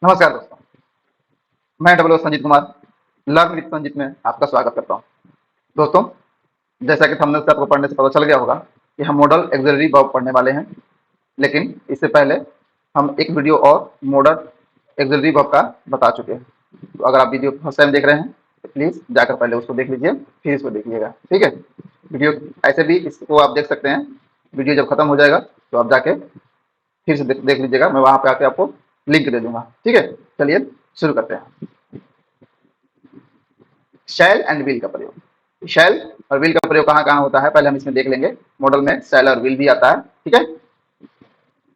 नमस्कार दोस्तों, मैं double Sanjeet Kumar learn with Sanjeet में आपका स्वागत करता हूं। दोस्तों, जैसा कि थंबनेल से आपको पढ़ने से पता चल गया होगा कि हम मॉडल ऑक्सिलरी वर्ब पढ़ने वाले हैं। लेकिन इससे पहले हम एक वीडियो और मॉडल ऑक्सिलरी वर्ब का बता चुके हैं। तो अगर आप वीडियो फर्स्ट टाइम देख रहे हैं तो प्लीज जाकर पहले उसको देख लीजिए, फिर इसको देखिएगा। ठीक है, वीडियो ऐसे भी इसको आप देख सकते हैं। वीडियो जब खत्म हो जाएगा तो आप जाके फिर से देख लीजिएगा। मैं वहां पे आके आपको लिंक दे दूंगा। ठीक है, चलिए शुरू करते हैं। शैल एंड विल का प्रयोग। शैल और विल का प्रयोग कहाँ कहाँ होता है पहले हम इसमें देख लेंगे। मॉडल में शैल और विल भी आता है। ठीक है,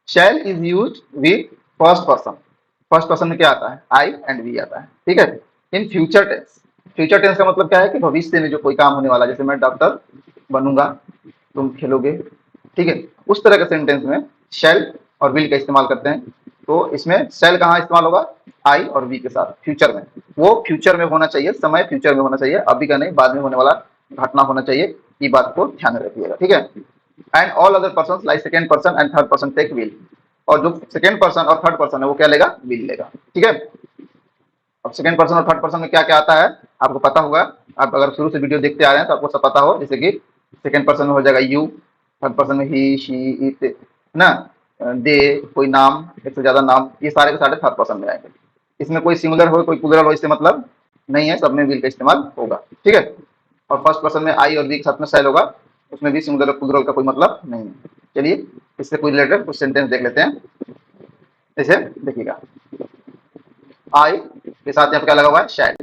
shall is use with first person. First person में क्या आता है? आई एंड वी आता है। ठीक है, in future tense. Future tense का मतलब क्या है कि भविष्य में जो कोई काम होने वाला है, जैसे मैं डॉक्टर बनूंगा, तुम खेलोगे। ठीक है, उस तरह के सेंटेंस में शैल और विल का इस्तेमाल करते हैं। तो इसमें शैल कहाँ इस्तेमाल होगा? आई और वी के साथ फ्यूचर में। वो फ्यूचर में होना चाहिए, समय फ्यूचर में होना चाहिए, अभी का नहीं, बाद में होने वाला घटना होना चाहिए। ये बात को ध्यान में रखिएगा। ठीक है, and all other person like second person and third person take will. और जो सेकेंड पर्सन और थर्ड पर्सन है वो क्या लेगा? विल लेगा। ठीक है, अब सेकेंड पर्सन और थर्ड पर्सन में क्या क्या आता है आपको पता होगा। आप अगर शुरू से वीडियो देखते आ रहे हैं तो आपको सब पता हो। जैसे कि सेकेंड पर्सन में हो जाएगा यू, थर्ड पर्सन में ही, शी, इट ना, दे, कोई नाम, एक से ज्यादा नाम, ये सारे के सारे थर्ड पर्सन में आएंगे। इसमें कोई सिंगुलर हो कोई प्लूरल हो इससे मतलब नहीं है, सब में विल का इस्तेमाल होगा। ठीक है, और फर्स्ट पर्सन में आई और वी के साथ में शैल होगा, उसमें भी सिंगुलर और प्लूरल का कोई मतलब नहीं है। चलिए इससे कोई रिलेटेड कुछ सेंटेंस देख लेते हैं। जैसे देखिएगा, आई के साथ यहाँ पे क्या लगा हुआ है? शैल।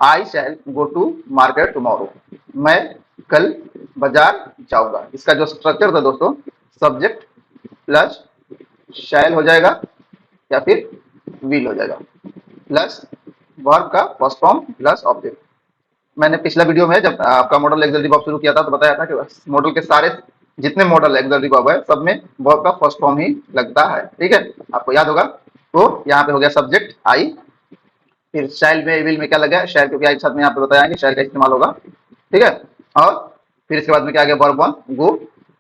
आई शैल गो टू मार्केट टुमारो। मैं कल बाजार जाऊंगा। इसका जो स्ट्रक्चर था दोस्तों, सब्जेक्ट प्लस शैल हो जाएगा या फिर विल हो जाएगा, प्लस वर्ब का फर्स्ट फॉर्म प्लस ऑब्जेक्ट। मैंने पिछला वीडियो में जब आपका मॉडल एक्सलरी वर्ब शुरू किया था तो बताया था कि मॉडल के सारे जितने मॉडल एक्सलरी वर्ब है सब में वर्ब का फर्स्ट फॉर्म ही लगता है। ठीक है, आपको याद होगा। तो यहाँ पे हो गया सब्जेक्ट आई, फिर शैल में विल में क्या लगा? शैल, क्योंकि आई के साथ में यहाँ पे बताया कि शैल का इस्तेमाल होगा। ठीक है, और फिर इसके बाद में क्या आ गया? Verb one go.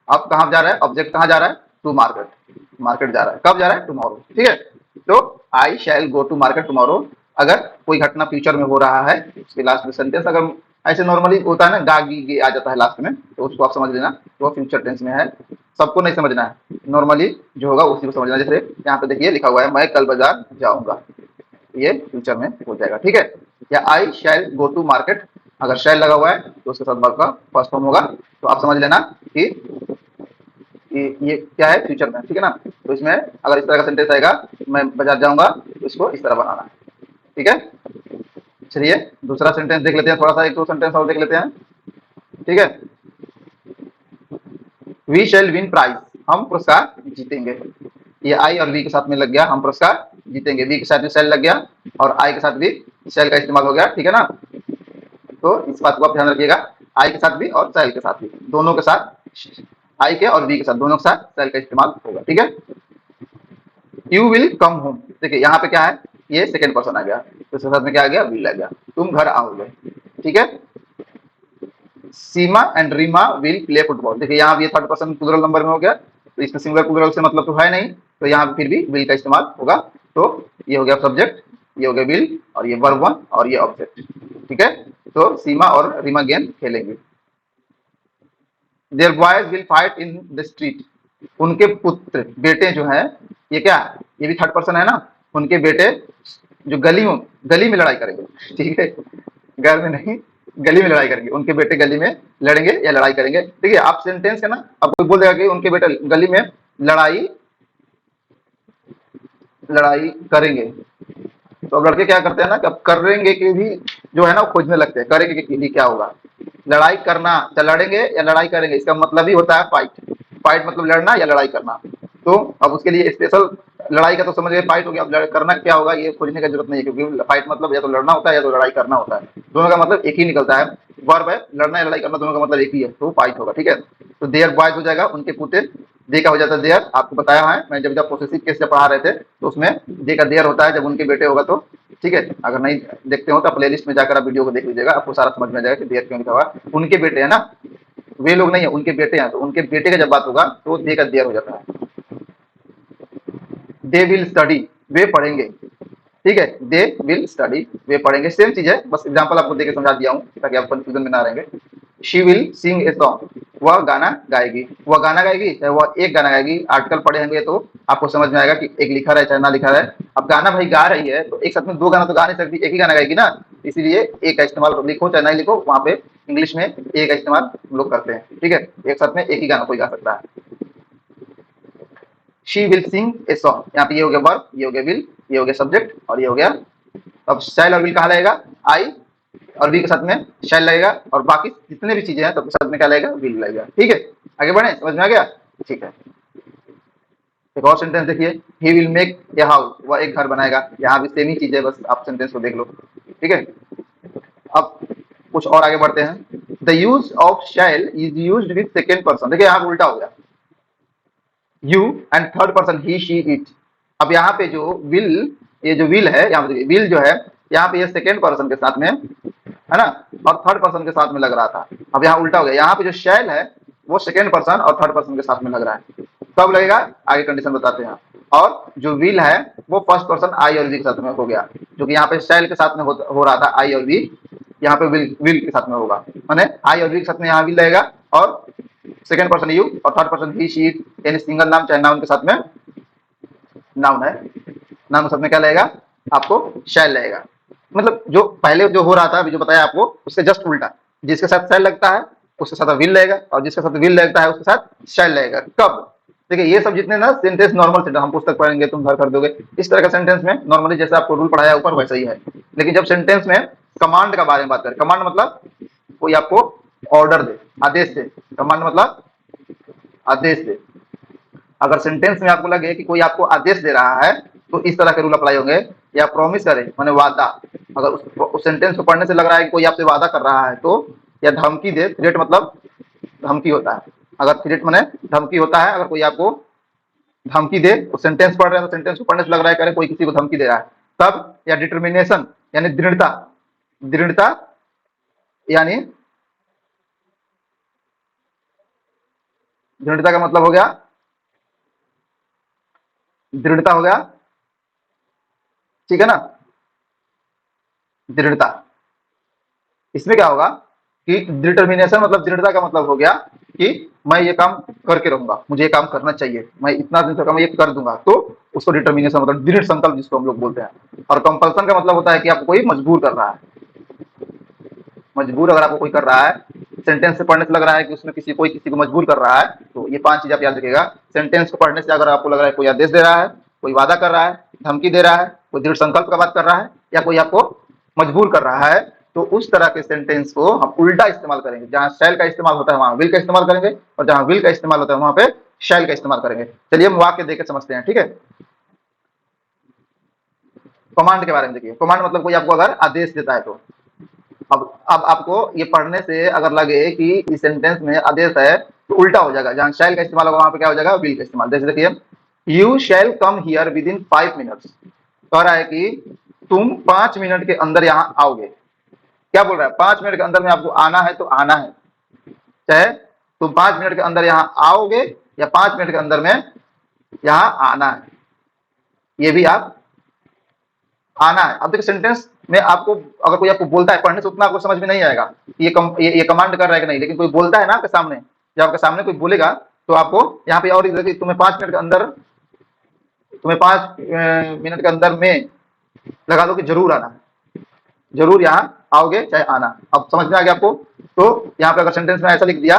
अब कहाँ जा रहा है? ऑब्जेक्ट कहाँ जा रहा है? To market. मार्केट जा रहा है, कब जा रहा है? टुमारो। ठीक है, तो आई शैल गो टू मार्केट टुमारो। अगर कोई घटना फ्यूचर में हो रहा है, उसके लास्ट में सेंटेंस अगर ऐसे नॉर्मली होता है ना, गा गी गे आ जाता है लास्ट में, तो उसको आप समझ लेना वो फ्यूचर टेंस में है। सबको नहीं समझना है, नॉर्मली जो होगा उसी को समझना। जैसे यहाँ पे देखिए लिखा हुआ है मैं कल बाजार जाऊंगा, ये फ्यूचर में हो जाएगा। ठीक है, या आई शैल गो टू मार्केट, अगर शैल लगा हुआ है तो उसके साथ वर्ब का फर्स्ट फॉर्म होगा। तो आप समझ लेना कि ये क्या है? फ्यूचर में। ठीक है ना, तो इसमें अगर इस तरह का सेंटेंस आएगा मैं बाजार जाऊंगा तो इसको इस तरह बनाना है। ठीक है, चलिए दूसरा सेंटेंस देख लेते हैं, थोड़ा सा एक दो सेंटेंस और देख लेते हैं। ठीक है, वी शैल विन प्राइज, हम पुरस्कार जीतेंगे। ये आई और वी के साथ में लग गया, हम पुरस्कार जीतेंगे। वी के साथ में शैल लग गया और आई के साथ भी शैल का इस्तेमाल हो गया। ठीक है ना, तो इस बात को आप ध्यान रखिएगा, आई के साथ भी और शैल के साथ भी, दोनों के साथ, आई के और वी के साथ दोनों के साथ शैल का इस्तेमाल होगा। ठीक है, यू विल कम होम। देखिए यहाँ पे क्या है? ये सेकेंड पर्सन आ गया, तो इसके साथ में क्या आ गया? विल आ गया, तुम घर आओगे। ठीक है, Seema and Rima will play football. देखिए यहाँ भी थर्ड पर्सन प्लूरल नंबर में हो गया, तो इसमें सिंगुलर प्लूरल से मतलब तो है नहीं, तो यहाँ फिर भी विल का इस्तेमाल होगा। तो ये हो गया सब्जेक्ट, ये हो गया विल, और ये वर्ब वन और ये ऑब्जेक्ट। ठीक है, तो सीमा और रीमा गेम खेलेंगे। Their boys will fight in the street. उनके पुत्र बेटे जो है, ये क्या है? ये भी थर्ड पर्सन है ना। उनके बेटे जो गली में लड़ाई करेंगे। ठीक है, घर में नहीं, गली में लड़ाई करेंगे। उनके बेटे गली में लड़ेंगे या लड़ाई करेंगे। ठीक है, आप सेंटेंस है ना, अब कोई बोल देगा कि उनके बेटे गली में लड़ाई लड़ाई करेंगे, तो अब लड़के क्या करते हैं ना कि अब करेंगे के भी जो है ना वो खोजने लगते हैं, करेंगे के लिए क्या होगा। लड़ाई करना, तो लड़ेंगे या लड़ाई करेंगे, इसका मतलब ही होता है फाइट। फाइट मतलब लड़ना या लड़ाई करना। तो अब उसके लिए स्पेशल लड़ाई का तो समझ गए, फाइट हो गया। अब करना क्या होगा ये खोजने की जरूरत नहीं है, क्योंकि फाइट मतलब या तो लड़ना होता है या तो लड़ाई करना होता है। दोनों का मतलब एक ही निकलता है। वर्ब है, लड़ना या लड़ाई करना दोनों का मतलब एक ही है, तो फाइट होगा। ठीक है, तो देयर बॉयज हो जाएगा, उनके पुत्र। दे का हो जाता है देयर, आपको बताया है मैं जब जब पोसेसिव केस से पढ़ा रहे थे, तो उसमें दे का देयर होता है जब उनके बेटे होगा तो। ठीक है, अगर नहीं देखते हो तो प्लेलिस्ट में जाकर आप वीडियो को देख लीजिएगा, आपको सारा समझ में आ जाएगा कि देयर क्यों लिखा हुआ है। उनके बेटे है ना, वे लोग नहीं है, उनके बेटे हैं, तो उनके बेटे का जब बात होगा तो दे का देयर हो जाता है। दे विल स्टडी, वे पढ़ेंगे। ठीक है, दे विल स्टडी, वे पढ़ेंगे, सेम चीज है, बस एग्जांपल आपको देके समझा दिया हूँ ताकि आप कंफ्यूजन में ना रहेंगे। She will sing a song, वह गाना गाएगी, वह गाना गाएगी चाहे वह एक गाना गाएगी, आर्टिकल पढ़े होंगे तो आपको समझ में आएगा कि एक लिखा रहा है चाहे ना लिखा रहा है। अब गाना भाई गा रही है तो एक साथ में दो गाना तो गा नहीं सकती, एक ही गाना गाएगी ना, इसीलिए एक का इस्तेमाल लिखो चाहे नहीं लिखो, वहां पे इंग्लिश में ए का इस्तेमाल हम लोग करते हैं, ठीक है, एक साथ में एक ही गाना कोई गा सकता है। She will sing a song, यहाँ पे ये हो गया वर्ब, ये हो गया विल, ये हो गया सब्जेक्ट और ये हो गया, अब शैल और विल कहाँ लगेगा, आई और वी के साथ में शैल लगेगा, और बाकी जितने भी चीजें हैं तो साथ में क्या लगेगा, विल लगेगा, ठीक है। आगे बढ़े, समझ में आ गया, ठीक है। एक और सेंटेंस देखिए, he will make a house, वह एक घर बनाएगा, यहाँ भी सेम ही चीज है, बस आप सेंटेंस को देख लो, ठीक है। अब कुछ और आगे बढ़ते हैं, the use of shall is used with second person, देखिए यहाँ उल्टा हो गया, you and third person he she it. अब यहाँ पे जो विल, ये जो विल है यहाँ पे विल जो है, यहाँ पे ये सेकेंड पर्सन के साथ में है ना, और थर्ड पर्सन के साथ में लग रहा था, अब यहाँ उल्टा हो गया, यहाँ पे जो शैल है वो सेकेंड पर्सन और थर्ड पर्सन के साथ में लग रहा है, कब लगेगा आगे कंडीशन बताते हैं। और जो विल है वो फर्स्ट पर्सन आई और वी के साथ में हो गया, जो कि यहाँ पे शैल के साथ में हो रहा था आई और वी, यहाँ पे विल के साथ में होगा, माने आई और वी के साथ में यहाँ विल लगेगा, और सेकेंड पर्सन यू और थर्ड पर्सन ही शी, यानी सिंगल नाम चाहे नाउन के साथ में, नाउन है, नाउन के साथ में क्या लगेगा आपको शैल लगेगा, मतलब जो पहले जो हो रहा था अभी जो बताया आपको उसके जस्ट उल्टा, जिसके साथ शैल लगता है उसके साथ विल लगेगा, और जिसके साथ विल लगता है उसके साथ शैल लगेगा, कब, देखिए ये सब जितने ना सेंटेंस नॉर्मल सेंटेंस हम पुस्तक पढ़ेंगे तुम घर कर दोगे, इस तरह का सेंटेंस में नॉर्मली जैसे आपको रूल पढ़ाया ऊपर वैसा ही है, लेकिन जब सेंटेंस में कमांड का बारे में बात करें, कमांड मतलब कोई आपको ऑर्डर दे, आदेश दे, कमांड मतलब आदेश दे, अगर सेंटेंस में आपको लगे कि कोई आपको आदेश दे रहा है तो इस तरह के रूल अप्लाई होंगे, या प्रॉमिस करे माने वादा, अगर उस सेंटेंस को पढ़ने से लग रहा है कि कोई आपसे वादा कर रहा है तो, या धमकी दे, थ्रेट मतलब धमकी होता है, अगर थ्रेट माने धमकी होता है, अगर कोई आपको धमकी दे तो सेंटेंस पढ़ रहे हैं तो सेंटेंस को पढ़ने से लग रहा है कि कोई किसी को धमकी दे रहा है, तब, या डिटर्मिनेशन यानी दृढ़ता, दृढ़ता यानी दृढ़ता का मतलब हो गया, दृढ़ता हो गया, ठीक है ना, दृढ़ता, इसमें क्या होगा कि डिटर्मिनेशन मतलब दृढ़ता का मतलब हो गया कि मैं ये काम करके रहूंगा, मुझे ये काम करना चाहिए, मैं इतना दिन तक मैं ये कर दूंगा, तो उसको डिटर्मिनेशन मतलब दृढ़ संकल्प जिसको हम लोग बोलते हैं। और कंपल्सन का मतलब होता है कि आपको कोई मजबूर कर रहा है, मजबूर अगर आपको कोई कर रहा है, सेंटेंस से पढ़ने से लग रहा है कि उसमें कोई किसी को मजबूर कर रहा है, तो ये पांच चीज आप याद रखिएगा, सेंटेंस को पढ़ने से अगर आपको लग रहा है कोई आदेश दे रहा है, कोई वादा कर रहा है, धमकी दे रहा है, कोई दृढ़ संकल्प का बात कर रहा है, या कोई आपको मजबूर कर रहा है, तो उस तरह के सेंटेंस को हम उल्टा इस्तेमाल करेंगे, जहां शैल का इस्तेमाल होता है वहां विल का इस्तेमाल करेंगे, और जहां विल का इस्तेमाल होता है वहां पे शैल का इस्तेमाल करेंगे। चलिए हम वाक्य देकर समझते हैं, ठीक है। कमांड के बारे में देखिए, कमांड मतलब कोई आपको अगर आदेश देता है तो, अब आपको ये पढ़ने से अगर लगे कि इस सेंटेंस में आदेश है तो उल्टा हो जाएगा, जहां शैल का इस्तेमाल होगा वहां पे क्या हो जाएगा, विल का इस्तेमाल। जैसे देखिए, you shall come here with in 5 minutes, कह रहा है कि तुम 5 मिनट के अंदर यहाँ आओगे, क्या बोल रहा है, 5 मिनट के अंदर में आपको आना है तो आना है, चाहे तुम 5 मिनट के अंदर यहाँ आओगे या 5 मिनट के अंदर में यहाँ आना है, ये भी आप आना है। अब देखिए सेंटेंस में आपको अगर कोई आपको बोलता है, पढ़ने से उतना आपको समझ में नहीं आएगा ये कमांड कर रहा है कि नहीं, लेकिन कोई बोलता है ना आपके सामने, जब आपके सामने कोई बोलेगा तो आपको यहाँ पे और तुम्हें 5 मिनट के अंदर, तुम्हें 5 मिनट के अंदर में लगा दो कि जरूर आना, जरूर यहाँ आओगे चाहे आना। अब समझ में आ गया आपको, तो यहाँ पे अगर सेंटेंस में ऐसा लिख दिया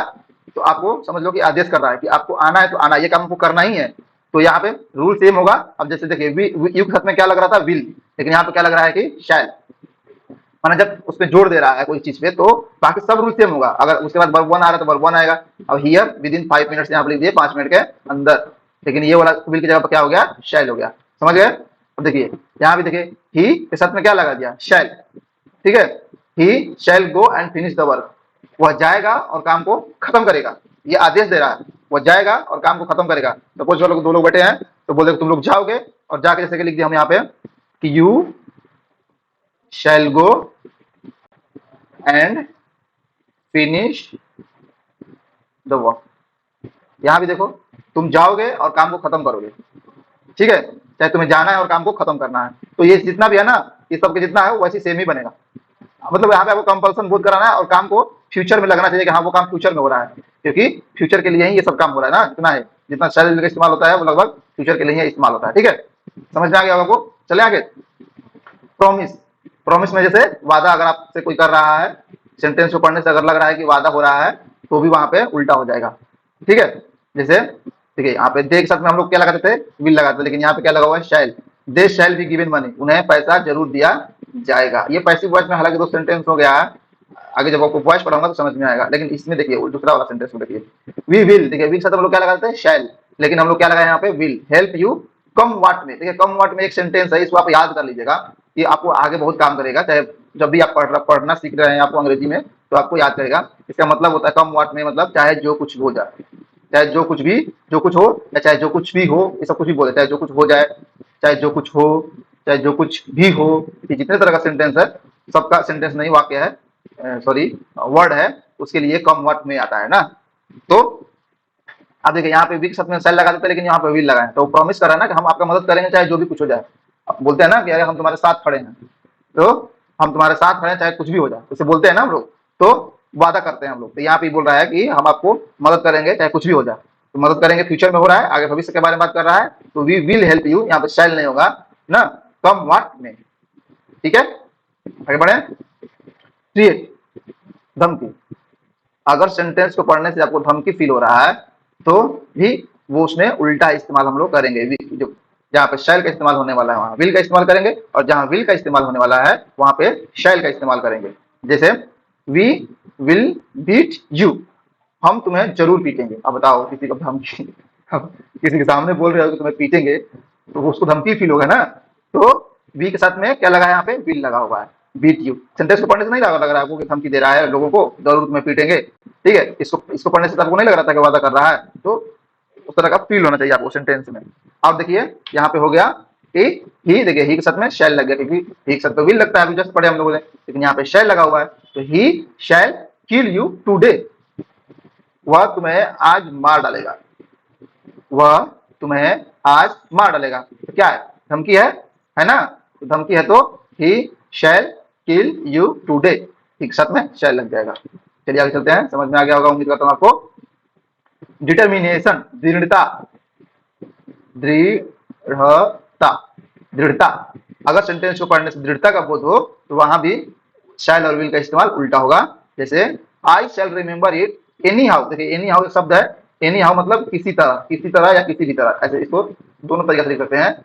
तो आपको समझ लो कि आदेश कर रहा है कि आपको आना है तो आना, ये काम आपको करना ही है, तो यहाँ पे रूल सेम होगा। अब जैसे देखिए यू के साथ में क्या लग रहा था, विल, लेकिन यहाँ पे क्या लग रहा है कि शैल, माना जब उस पर जोर दे रहा है कोई चीज पे तो बाकी सब रूल सेम होगा, अगर उसके बाद वर्ब वन आ रहा है तो वर्ब वन आएगा। अब हियर विद इन 5 मिनट्स यहाँ पे लिख दिए 5 मिनट के अंदर, लेकिन ये वाला विल की जगह पर क्या हो गया, शैल हो गया, समझ गए। अब देखिए यहाँ भी देखिए ही के साथ में क्या लगा दिया, शैल, ठीक है, he shall go and finish the work, वह जाएगा और काम को खत्म करेगा, ये आदेश दे रहा है, वह जाएगा और काम को खत्म करेगा। सपोज दो लोग बैठे हैं तो बोले तुम लोग जाओगे, और जाके जैसे कि लिख दिया हम यहाँ पे कि you shall go and finish the work, यहां भी देखो तुम जाओगे और काम को खत्म करोगे, ठीक है। चाहे तुम्हें जाना है और काम को खत्म करना है। तो ये जितना भी है ना, ये सब के जितना है वो वैसे सेम ही बनेगा। मतलब यहाँ पे आपको कंपल्सन बोध कराना है और काम को फ्यूचर में लगना चाहिए कि हाँ वो काम फ्यूचर में हो रहा है, क्योंकि फ्यूचर के लिए ही ये सब काम हो रहा है ना। जितना है, जितना शैल विल का इस्तेमाल होता है वो लगभग फ्यूचर के लिए ही इस्तेमाल होता है। ठीक है, समझ में आ गया होगा आपको। चले आगे। प्रॉमिस। प्रॉमिस में जैसे वादा अगर आपसे कोई कर रहा है, सेंटेंस को पढ़ने से अगर लग रहा है कि वादा हो रहा है, तो भी वहां पे उल्टा हो जाएगा। ठीक है, जैसे देखिए यहाँ पे दे के साथ में हम लोग क्या लगाते थे, विल लगाते थे, लेकिन यहाँ पे क्या लगा हुआ है, शैल। दे शैल बी गिवन मनी, उन्हें पैसा जरूर दिया जाएगा। ये पैसिव वॉइस में हालांकि दो सेंटेंस हो गया है, आगे जब आपको वॉइस पढ़ाऊंगा तो समझ में आएगा। लेकिन इसमें देखिए दूसरा वाला सेंटेंस में देखिए, वी विल, देखिए विल साथ हम लोग क्या लगाते हैं, शैल, लेकिन हम लोग क्या लगाए यहाँ पे, विल हेल्प यू कम वाट में। देखिए कम वाट में एक सेंटेंस है, इसको आप याद कर लीजिएगा, ये आपको आगे बहुत काम करेगा। चाहे जब भी आप पढ़ना सीख रहे हैं आपको अंग्रेजी में, तो आपको याद करेगा। इसका मतलब होता है कम वाट में, मतलब चाहे जो कुछ हो जाए, चाहे जो कुछ भी, जो कुछ हो या चाहे जो कुछ भी हो, ये सब कुछ भी बोले, चाहे जो कुछ हो जाए, चाहे जो कुछ हो, चाहे जो कुछ भी हो, ये जितने तरह का सेंटेंस है, सबका सेंटेंस नहीं वाक्य है, सॉरी वर्ड है, उसके लिए कम वर्ड में आता है ना। तो आप देखिए यहाँ पे वी के साथ में सेल लगा देते हैं, लेकिन यहाँ पे विल लगाए, तो प्रॉमिस कर रहा है ना कि हम आपका मदद करेंगे चाहे जो भी कुछ हो जाए। आप बोलते हैं ना कि अरे हम तुम्हारे साथ खड़े हैं, तो हम तुम्हारे साथ खड़े हैं चाहे कुछ भी हो जाए, उसे बोलते हैं ना हम लोग, तो वादा करते हैं हम लोग। तो यहाँ पे बोल रहा है कि हम आपको मदद करेंगे चाहे कुछ भी हो जाए। तो मदद करेंगे फ्यूचर में हो रहा है, आगे भविष्य के बारे में बात कर रहा है, तो वी विल हेल्प यू, यहाँ पे शैल नहीं होगा ना, कम वाट में। ठीक है, आगे बढ़े। क्रिएट, धमकी। अगर सेंटेंस को पढ़ने से आपको धमकी फील हो रहा है, तो भी वो उसमें उल्टा इस्तेमाल हम लोग करेंगे। जो जहाँ पे शैल का इस्तेमाल होने वाला है वहां विल का इस्तेमाल करेंगे, और जहां विल का इस्तेमाल होने वाला है वहां पे शैल का इस्तेमाल करेंगे। जैसे वी विल बीट यू, हम तुम्हें जरूर पीटेंगे। अब बताओ किसी को धमकी, अब किसी के सामने बोल रहे हो कि तुम्हें पीटेंगे, तो उसको धमकी फील होगा ना। तो वी के साथ में क्या लगा है, यहाँ पे विल लगा हुआ है, बीट यू। सेंटेंस को पढ़ने से नहीं लग रहा है आपको कि धमकी दे रहा है लोगों को, जरूर तुम्हें पीटेंगे। ठीक है, इसको पढ़ने से तो आपको नहीं लग रहा था कि वादा कर रहा है, तो उस तरह का फील होना चाहिए आपको सेंटेंस में। अब देखिए यहाँ पे हो गया कि ही, देखिए ही के साथ में शैल लग गया, क्योंकि ही के साथ तो विल लगता है, अभी जस्ट पढ़े हम लोगों ने, लेकिन यहाँ पे शैल लगा हुआ है, तो ही शैल किल यू टुडे, वह तुम्हें आज मार डालेगा, वह तुम्हें आज मार डालेगा। तो क्या है, धमकी है ना। तो धमकी है तो ही शैल किल यू टुडे, ठीक साथ में शैल लग जाएगा। चलिए आगे चलते हैं, समझ में आ गया होगा उम्मीद करता हूं आपको। डिटर्मिनेशन, दृढ़ता, दृढ़ता, दृढ़ता। अगर सेंटेंस को पढ़ने से दृढ़ता का बोध हो, तो वहां भी शैल और विल का इस्तेमाल उल्टा होगा। जैसे आई शैल रिमेम्बर इट एनी हाउ, देखिए एनी हाउ एक शब्द है, एनी हाउ मतलब किसी तरह या किसी भी तरह, ऐसे इसको दोनों तरीके से लिख सकते हैं,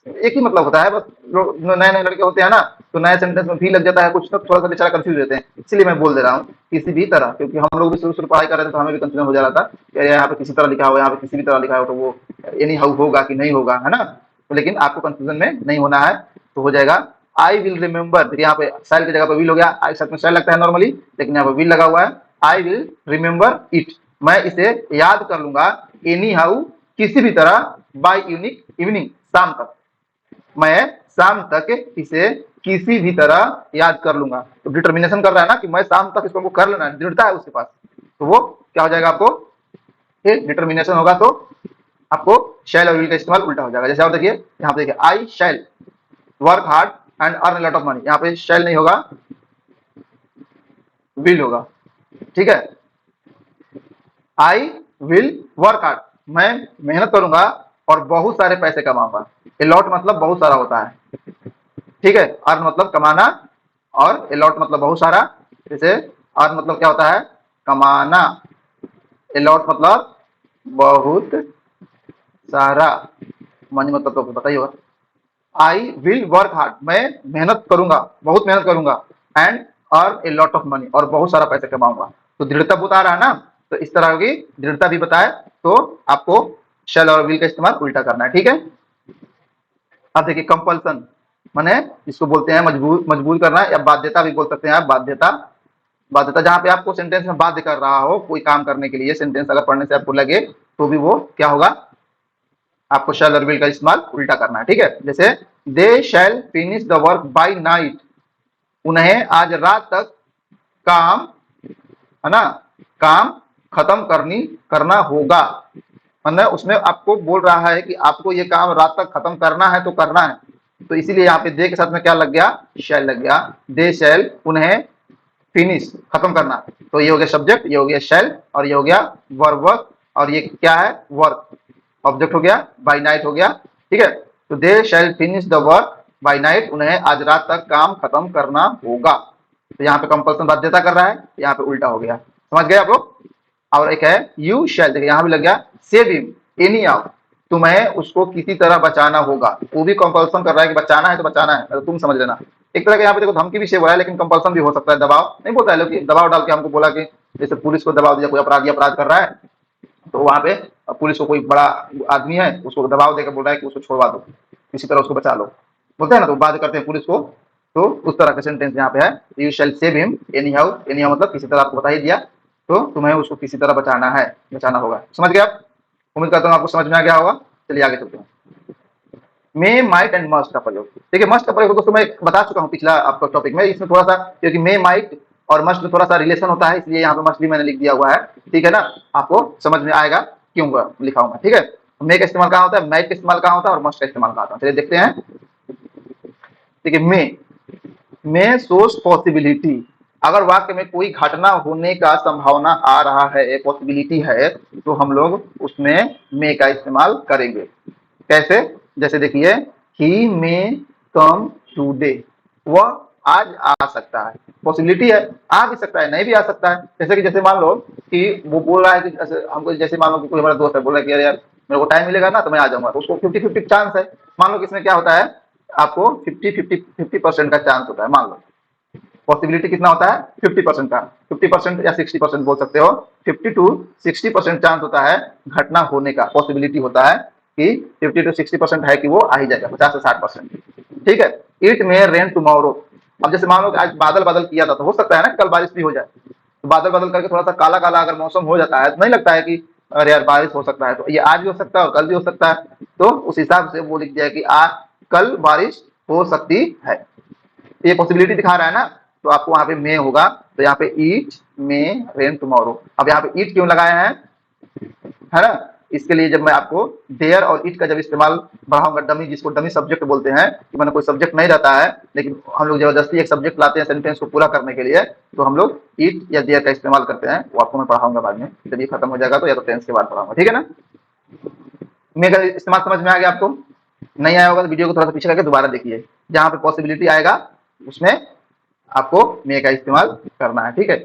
एक ही मतलब होता है। बस नए नए लड़के होते हैं ना, तो नए सेंटेंस में भी लग जाता है कुछ, तो थोड़ा सा बेचारा कंफ्यूज रहते हैं, इसलिए मैं बोल दे रहा हूँ किसी भी तरह, क्योंकि हम लोग भी शुरू शुरू पढ़ाई कर रहे थे तो हमें भी कंफ्यूजन हो जा रहा था कि यहाँ पे किसी तरह लिखा हो, यहाँ पे किसी भी तरह लिखा हो, तो वो एनी हाउ होगा कि नहीं होगा, है ना। तो लेकिन आपको कंफ्यूजन में नहीं होना है, तो हो जाएगा आई विल रिमेम्बर। देखिए यहाँ पे शैल की जगह पर विल हो गया, आई साथ में शैल लगता है नॉर्मली, लेकिन यहाँ पे विल लगा हुआ है। आई विल रिमेम्बर इट, मैं इसे याद कर लूंगा, एनी हाउ किसी भी तरह, बाय यूनिक इवनिंग शाम तक, मैं शाम तक इसे किसी भी तरह याद कर लूंगा। तो डिटर्मिनेशन कर रहा है ना कि मैं शाम तक इसको कर लेना, दृढ़ता है उसके पास, तो वो क्या हो जाएगा आपको, डिटर्मिनेशन होगा, तो आपको शैल और विल का इस्तेमाल उल्टा हो जाएगा। जैसे आप देखिए यहाँ पे देखिए I shall work hard and earn lot of money, यहाँ पे शैल नहीं होगा, विल होगा। ठीक है, आई विल वर्क हार्ड, मैं मेहनत करूंगा और बहुत सारे पैसे कमाऊंगा। अलॉट मतलब बहुत सारा होता है, ठीक है, अर्न मतलब कमाना, और अलॉट मतलब बहुत सारा। जैसे अर्न मतलब क्या होता है, कमाना, अलॉट मतलब बहुत सारा, मनी मतलब तो पता ही होगा। आई विल वर्क हार्ड, मैं मेहनत करूंगा, बहुत मेहनत करूंगा, and earn a lot of money, और बहुत सारा पैसा कमाऊंगा। तो दृढ़ता बता रहा है ना, तो इस तरह की दृढ़ता भी बताए, तो आपको शैल और विल का इस्तेमाल उल्टा करना है। ठीक है, अब देखिए कंपल्सन, माने इसको बोलते हैं मजबूर करना, या बाध्यता भी बोल सकते हैं आप, बाध्यता। बाध्यता जहां पे आपको सेंटेंस में बाध्य कर रहा हो कोई काम करने के लिए, सेंटेंस अगर पढ़ने से आपको लगे, तो भी वो क्या होगा, आपको शैल और विल का इस्तेमाल उल्टा करना है। ठीक है, जैसे they shall finish the work by night, उन्हें आज रात तक काम, है ना, काम खत्म करना होगा। मतलब उसमें आपको बोल रहा है कि आपको ये काम रात तक खत्म करना है तो करना है, तो इसीलिए यहाँ पे दे के साथ में क्या लग गया, शैल लग गया। दे शैल उन्हें फिनिश खत्म करना, तो ये हो गया सब्जेक्ट, ये हो गया शैल, और ये हो गया वर्ब, और ये क्या है, वर्क, ऑब्जेक्ट हो गया, बाय नाइट हो गया। ठीक है, तो they shall finish the work by night, उन्हें आज रात तक काम खत्म करना होगा। तो यहाँ पे कंपल्सन बाध्यता कर रहा है, यहाँ पे उल्टा हो गया। समझ गए आप लोग। और एक है यू शैल, देखिए यहाँ भी लग गया सेव हिम एनी हाउ, तुम्हें उसको किसी तरह बचाना होगा, वो भी कंपल्सन कर रहा है कि बचाना है तो बचाना है, तो तुम समझ लेना। एक तरह का यहाँ पे देखो धमकी भी सेव हुआ है, लेकिन कंपल्सन भी हो सकता है, दबाव नहीं बोलता है लोग कि दबाव डाल के हमको बोला कि जैसे पुलिस को दबाव दिया, कोई अपराधी अपराध कर रहा है तो वहां पे पुलिस को कोई बड़ा आदमी है उसको दबाव देकर बोल रहा है कि उसको छोड़वा दो, किसी तरह उसको बचा लो, बोलते हैं ना, तो बाध्य करते हैं पुलिस को। तो उस तरह का सेंटेंस यहाँ पे है, you shall save him any how, any how मतलब किसी तरह, आपको बता ही दिया, तो तुम्हें उसको किसी तरह बचाना है, बचाना होगा। समझ गए आप, उम्मीद करता हूँ आपको समझ में आ गया होगा। चलिए आगे चलते हैं। मे माइट एंड मस्ट का प्रयोग, देखिए मस्ट का प्रयोग दोस्तों मैं बता चुका हूँ पिछला आपका टॉपिक में, इसमें थोड़ा सा क्योंकि मे माइट और मस्ट में थोड़ा सा रिलेशन होता है, इसलिए यहाँ पे मस्ट भी मैंने लिख दिया हुआ है। ठीक है ना, आपको समझ में आएगा क्यों लिखा हूँ मैं। ठीक है, मे का इस्तेमाल कहाँ होता है, माइट का इस्तेमाल कहाँ होता है, और मस्ट का इस्तेमाल कहाँ होता है, चलिए देखते हैं। देखिए मे सोर्स पॉसिबिलिटी, अगर वाक्य में कोई घटना होने का संभावना आ रहा है, पॉसिबिलिटी है, तो हम लोग उसमें मे का इस्तेमाल करेंगे। कैसे, जैसे देखिए ही मे कम टुडे, वह आज आ सकता है, पॉसिबिलिटी है, आ भी सकता है नहीं भी आ सकता है। जैसे कि जैसे मान लो कि वो बोल रहा है कि हमको, जैसे मान लो कि कोई हमारा दोस्त है बोल रहा है कि अरे यार मेरे को टाइम मिलेगा ना तो मैं आ जाऊंगा, तो उसको 50-50 चांस है। मान लो कि इसमें क्या होता है, आपको 50% का चांस होता है, मान लो पॉसिबिलिटी कितना होता है 50% का, 50% या 60% बोल सकते हो, 50 to 60% चांस होता है घटना होने का, पॉसिबिलिटी होता है कि 50 to 60% है कि वो आ ही जाएगा, 50 से 60%। ठीक है, इट मे रेन टुमारो, अब जैसे मान लो कि आज बादल बादल किया था, तो हो सकता है ना कल बारिश भी हो जाए, तो बादल बादल करके थोड़ा सा काला काला अगर मौसम हो जाता है तो नहीं लगता है कि अरे यार बारिश हो सकता है, तो ये आज भी हो सकता है और कल भी हो सकता है, तो उस हिसाब से वो लिख दिया कि आज कल बारिश हो सकती है, ये पॉसिबिलिटी दिखा रहा है ना, तो आपको वहां पे मे होगा, तो यहाँ पे ईट मे रेन टुमारो। अब यहाँ पे ईट क्यों लगाए हैं, है ना, इसके लिए जब मैं आपको देयर और इट का जब इस्तेमाल बढ़ाऊंगा, डमी जिसको डमी सब्जेक्ट बोलते हैं, कि मैंने कोई सब्जेक्ट नहीं रहता है लेकिन हम लोग जबरदस्ती एक सब्जेक्ट लाते हैं सेंटेंस को पूरा करने के लिए, तो हम लोग इट या देयर का इस्तेमाल करते हैं, वो आपको मैं पढ़ाऊंगा बाद में, जब ये खत्म हो जाएगा तो, या तो टेंस के बाद पढ़ाऊंगा। ठीक है ना, मेरा इस्तेमाल समझ में आ गया आपको, नहीं आया होगा तो वीडियो को थोड़ा सा पीछे करके दोबारा देखिए, जहां पे पॉसिबिलिटी आएगा उसमें आपको मे का इस्तेमाल करना है। ठीक है,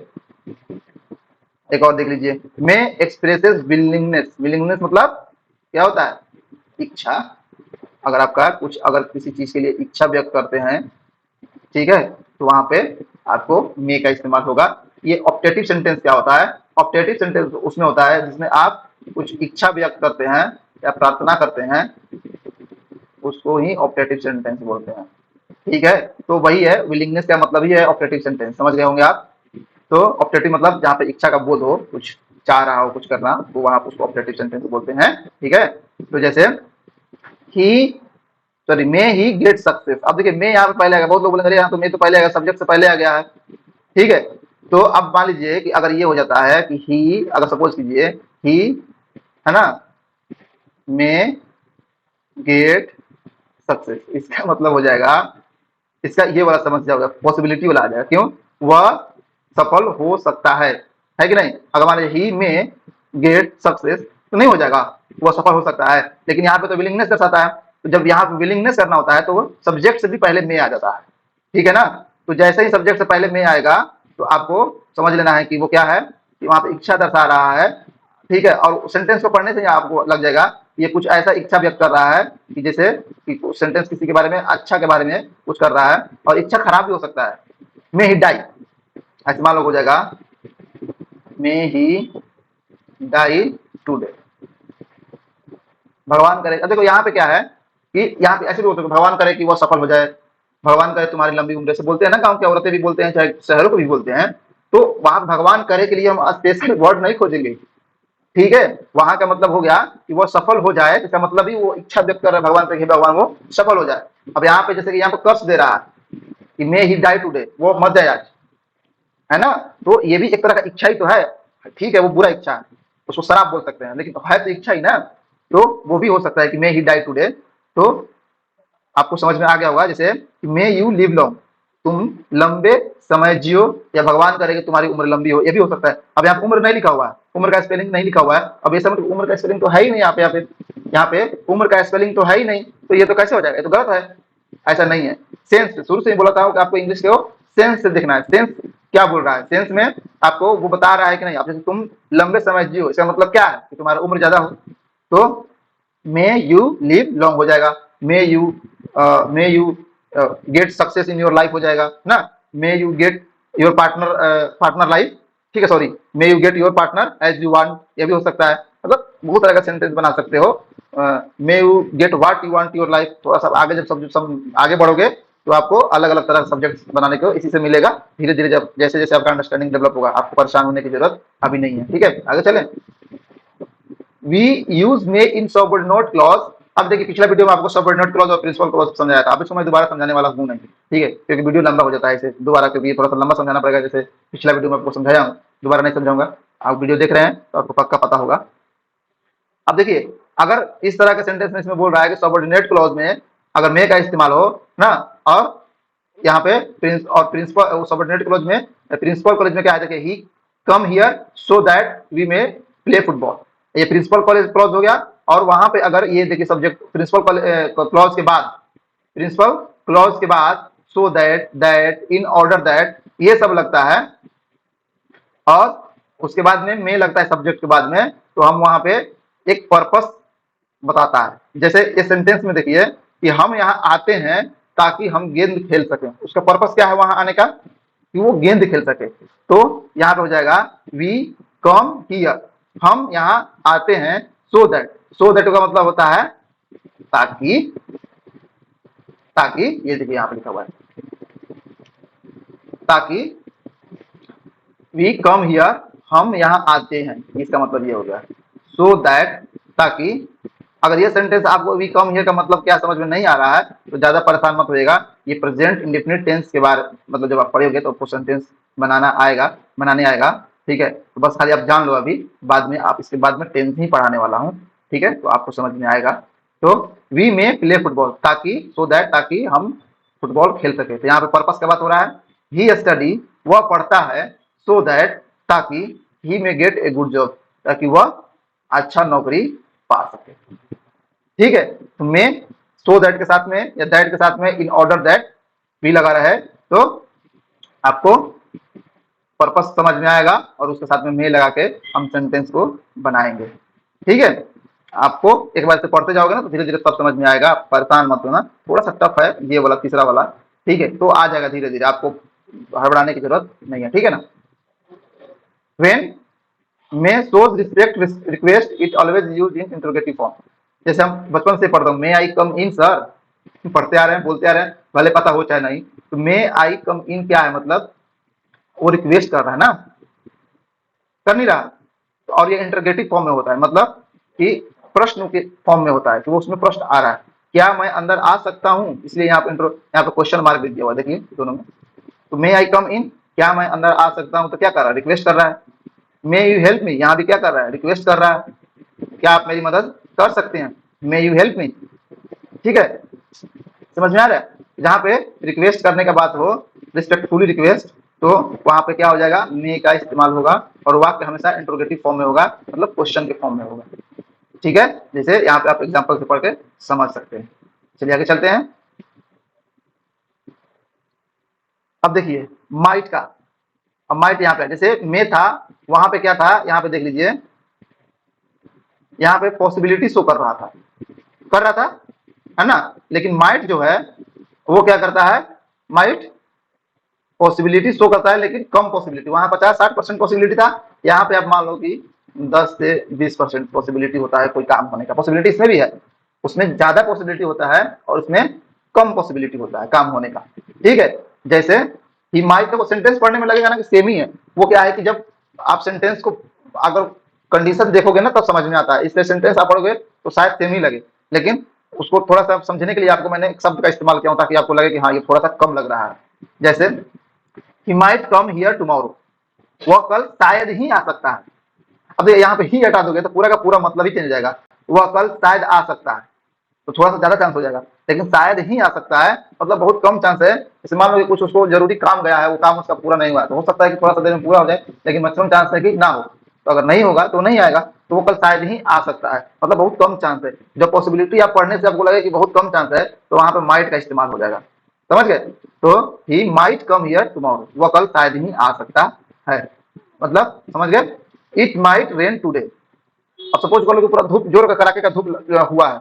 एक और देख लीजिए, मे एक्सप्रेसेस विलिंगनेस, विलिंगनेस मतलब क्या होता है, इच्छा, अगर आपका कुछ, अगर किसी चीज के लिए इच्छा व्यक्त करते हैं, ठीक है, तो वहां पे आपको मे का इस्तेमाल होगा। ये ऑप्टेटिव सेंटेंस क्या होता है, ऑप्टेटिव सेंटेंस उसमें होता है जिसमें आप कुछ इच्छा व्यक्त करते हैं या प्रार्थना करते हैं, उसको ही ऑप्टेटिव सेंटेंस बोलते हैं। ठीक है, तो वही है, विलिंगनेस का मतलब ही है ऑप्टेटिव सेंटेंस, समझ गए होंगे आप। तो ऑप्टेटिव मतलब जहाँ पे इच्छा का बोध हो, कुछ चाह रहा हो कुछ करना, तो वहां उसको ऑप्टेटिव सेंटेंस बोलते हैं। ठीक है, तो जैसे ही, सॉरी मे ही गेट सक्सेस, अब देखिए मे यहाँ पे पहले आ गया, बहुत लोग बोलेंगे यहाँ तो मे तो पहले आ गया, सब्जेक्ट से पहले आ गया है। ठीक है, तो अब मान लीजिए कि अगर ये हो जाता है कि ही, अगर सपोज कीजिए ही, है ना, मे गेट सक्सेस, इसका मतलब हो जाएगा, इसका ये वाला समस्या होगा, पॉसिबिलिटी वाला आ जाएगा, क्यों, वह सफल हो सकता है कि नहीं। अगर मान लीजिए ही में गेट सक्सेस तो नहीं हो जाएगा, वह सफल हो सकता है, लेकिन यहाँ पे तो विलिंगनेस दर्शाता है, तो जब यहाँ पे विलिंगनेस करना होता है तो सब्जेक्ट से भी पहले में आ जाता है। ठीक है ना, तो जैसे ही सब्जेक्ट से पहले में आएगा तो आपको समझ लेना है कि वो क्या है, कि वहां पे इच्छा दर्शा रहा है। ठीक है, और सेंटेंस को पढ़ने से आपको लग जाएगा ये कुछ ऐसा इच्छा व्यक्त कर रहा है कि जैसे कि सेंटेंस किसी के बारे में, अच्छा के बारे में कुछ कर रहा है, और इच्छा खराब भी हो सकता है, मे ही डाई, ऐसे मान लो हो जाएगा मे ही डाई टुडे, भगवान करे, देखो यहाँ पे क्या है कि यहाँ पे ऐसे भी बोल सकते, भगवान करे कि वह सफल हो जाए, भगवान करे तुम्हारी लंबी उम्र, से बोलते हैं ना, गांव की औरतें भी बोलते हैं, चाहे शहरों को भी बोलते हैं, तो वहां भगवान करे के लिए हम स्पेशल वर्ड नहीं खोजेंगे। ठीक है, वहां का मतलब हो गया कि वो सफल हो जाए, इसका मतलब ही वो इच्छा व्यक्त कर रहा है भगवान से कि भगवान वो सफल हो जाए। अब यहाँ पे जैसे कि यहाँ पे कर्ज दे रहा है कि मे ही डाई टुडे, वो मर जाए आज, है ना, तो ये भी एक तरह का इच्छा ही तो है। ठीक है, वो बुरा इच्छा है, उसको शराब बोल सकते हैं, लेकिन है तो इच्छा ही ना, तो वो भी हो सकता है कि मे ही डाई टुडे। तो आपको समझ में आ गया होगा, जैसे मे यू लिव लॉन्ग, तुम लंबे समय जियो, या भगवान करे कि तुम्हारी उम्र लंबी हो, ये भी हो सकता है। अब यहाँ उम्र नहीं लिखा हुआ है, उम्र का स्पेलिंग नहीं लिखा हुआ है, अब ये समझ उम्र का स्पेलिंग तो है ही नहीं यहाँ पे उम्र का स्पेलिंग तो है ही नहीं, तो ये तो कैसे हो जाएगा, ये तो गलत है, ऐसा नहीं है। सेंस शुरू से ही बोला था कि आपको इंग्लिश को सेंस से देखना है, सेंस क्या बोल रहा है, सेंस में आपको वो बता रहा है कि नहीं। आप जैसे तुम लंबे समय जियो, इसका मतलब क्या है कि तुम्हारा उम्र ज्यादा हो, तो मे यू लिव लॉन्ग हो जाएगा, may you get success in your life हो जाएगा ना, may you get your partner life, ठीक है, sorry, may you get your partner as you want, ये भी हो सकता है। मतलब बहुत तरह का सेंटेंस बना सकते हो। मे you get what you want your life, थोड़ा सा आगे जब सब आगे बढ़ोगे तो आपको अलग अलग तरह के सब्जेक्ट बनाने को इसी से मिलेगा। धीरे धीरे जब जैसे जैसे आपका अंडरस्टैंडिंग डेवलप होगा, आपको परेशान होने की जरूरत अभी नहीं है, ठीक है, आगे चलें। We use may in subordinate clause. अब देखिए पिछला वीडियो में आपको सबऑर्डिनेट क्लॉज और प्रिंसिपल क्लॉज समझाया था, अब इसको मैं दोबारा समझाने वाला हूं नहीं, ठीक है, क्योंकि वीडियो लंबा हो जाता है इसे दोबारा, क्योंकि थोड़ा सा लंबा समझाना पड़ेगा, जैसे पिछला वीडियो में आपको समझाया हूं, दोबारा नहीं समझाऊंगा। आप वीडियो देख रहे हैं तो आपको पक्का पता होगा। अब देखिए, अगर इस तरह के सेंटेंस में इसमें बोल रहा है कि सबऑर्डिनेट क्लॉज में अगर मे का इस्तेमाल हो ना, और यहाँ पे प्रिंसिपल सबऑर्डिनेट क्लॉज में, प्रिंसिपल कॉलेज में क्या है, देखिए he come here so that we may play football, ये प्रिंसिपल कॉलेज क्लॉज हो गया। और वहां पे अगर ये देखिए सब्जेक्ट प्रिंसिपल क्लॉज के बाद, प्रिंसिपल क्लॉज के बाद so that in order that, ये सब लगता है, और उसके बाद में मे लगता है सब्जेक्ट के बाद में, तो हम वहां पे एक पर्पस बताता है। जैसे इस सेंटेंस में देखिए कि हम यहाँ आते हैं ताकि हम गेंद खेल सकें, उसका पर्पस क्या है वहां आने का, कि वो गेंद खेल सके। तो यहाँ पे हो जाएगा वी कम हियर, हम यहाँ आते हैं, सो दैट का मतलब होता है ताकि, ताकि ये देखिए यहाँ पे लिखा हुआ है, ताकि वी कम हियर, हम यहाँ आते हैं, इसका मतलब ये हो गया सो दैट, ताकि। अगर ये सेंटेंस आपको वी कम हियर का मतलब क्या समझ में नहीं आ रहा है तो ज्यादा परेशान मत होइएगा, ये प्रेजेंट इंडेफिनिट टेंस के बारे, मतलब जब आप पढ़ोगे तो आपको सेंटेंस बनाने आएगा, ठीक है। तो बस खाली आप जान लो, अभी बाद में आप इसके बाद में टेंस ही पढ़ाने वाला हूँ, ठीक है, तो आपको समझ में आएगा। तो वी में प्ले फुटबॉल, ताकि सो दैट, ताकि हम फुटबॉल खेल सके। तो यहाँ पे पर्पस का बात हो रहा है, ही स्टडी, वह पढ़ता है, सो दैट, ताकि ही में गेट ए गुड जॉब, ताकि वह अच्छा नौकरी पा सके, ठीक है। तो मे सो दैट के साथ में या दैट के साथ में इन ऑर्डर दैट भी लगा रहे तो आपको पर्पस समझ में आएगा, और उसके साथ में मे लगा के हम सेंटेंस को बनाएंगे, ठीक है। आपको एक बार से पढ़ते जाओगे ना तो धीरे धीरे सब समझ में आएगा, परेशान मत होना, थोड़ा सा टफ है ये वाला तीसरा वाला, ठीक है, तो आ जाएगा धीरे धीरे, आपको हड़बड़ाने की जरूरत नहीं है, ठीक है ना। When may shows respect request it always use in interrogative form. जैसे हम बचपन से पढ़ते हैं, मे आई कम इन सर, पढ़ते आ रहे हैं, बोलते आ रहे हैं, भले पता हो चाहे नहीं, तो मे आई कम इन क्या है, मतलब वो रिक्वेस्ट कर रहा है ना, कर नहीं रहा, और ये इंटरोगेटिव फॉर्म में होता है, मतलब कि प्रश्न के फॉर्म में होता है, कि वो उसमें प्रश्न आ रहा है, क्या मैं अंदर आ सकता हूं, इसलिए यहाँ पे यहाँ पे क्वेश्चन मार्क भी दिया हुआ, देखिए दोनों में। तो मे आई कम इन, क्या मैं अंदर आ सकता हूं, तो क्या कर रहा है, रिक्वेस्ट कर रहा है। मे यू हेल्प मी, यहाँ भी क्या कर रहा है, रिक्वेस्ट कर रहा है, क्या आप मेरी मदद कर सकते हैं, मे यू हेल्प मी, ठीक है, समझ में आ रहा है। जहाँ पे रिक्वेस्ट करने का बात हो, रिस्पेक्टफुली रिक्वेस्ट, तो वहां पे क्या हो जाएगा, मे का इस्तेमाल होगा, और वाक्य हमेशा इंट्रोगेटिव फॉर्म में होगा, मतलब क्वेश्चन के फॉर्म में होगा, ठीक है। जैसे यहाँ पे आप एग्जाम्पल से पढ़ के समझ सकते हैं। चलिए आगे चलते हैं। अब देखिए माइट का, अब माइट यहाँ पे जैसे मे था, वहां पे क्या था, यहाँ पे देख लीजिए, यहाँ पे पॉसिबिलिटी शो कर रहा था, है ना, लेकिन माइट जो है वो क्या करता है, माइट पॉसिबिलिटी शो करता है लेकिन कम पॉसिबिलिटी, वहां 50-60% पॉसिबिलिटी था, यहाँ पे आप मान लो कि 10 से 20% पॉसिबिलिटी होता है कोई काम होने का, पॉसिबिलिटी इसमें भी है, उसमें ज्यादा पॉसिबिलिटी होता है और उसमें कम पॉसिबिलिटी होता है काम होने का, ठीक है। जैसे ही माइट को सेंटेंस पढ़ने में लगेगा ना कि सेम ही है, वो क्या है कि जब आप सेंटेंस को अगर कंडीशन देखोगे ना तब समझ में आता है, इसलिए सेंटेंस आप पढ़ोगे तो शायद सेम ही लगे, लेकिन उसको थोड़ा सा समझने के लिए आपको मैंने एक शब्द का इस्तेमाल किया ताकि आपको लगे कि हाँ ये थोड़ा सा कम लग रहा है। जैसे he might come here tomorrow, वह कल शायद ही आ सकता है, अब यहाँ पे ही हटा दोगे तो पूरा का पूरा मतलब ही चेंज हो जाएगा। वह कल शायद आ सकता है, तो थोड़ा सा ज्यादा चांस हो जाएगा, लेकिन शायद ही आ सकता है मतलब बहुत कम चांस है। जैसे मान लो कि कुछ उसको जरूरी काम गया है, वो काम उसका पूरा नहीं हुआ, तो हो सकता है कि थोड़ा सा देर में पूरा हो जाए, लेकिन मैक्सिमम चांस है कि ना हो। तो अगर नहीं होगा तो नहीं आएगा, तो वो कल शायद ही आ सकता है, मतलब बहुत कम चांस है। जब पॉसिबिलिटी आप पढ़ने से आपको लगे कि बहुत कम चांस है, तो वहां पे माइट का इस्तेमाल हो जाएगा। समझ गए? तो he might come here tomorrow, वह कल शायद ही आ सकता है, मतलब समझ गए? It might rain today. अब सपोज कर लो कि पूरा धूप, जोर का कड़ाके का धूप हुआ है,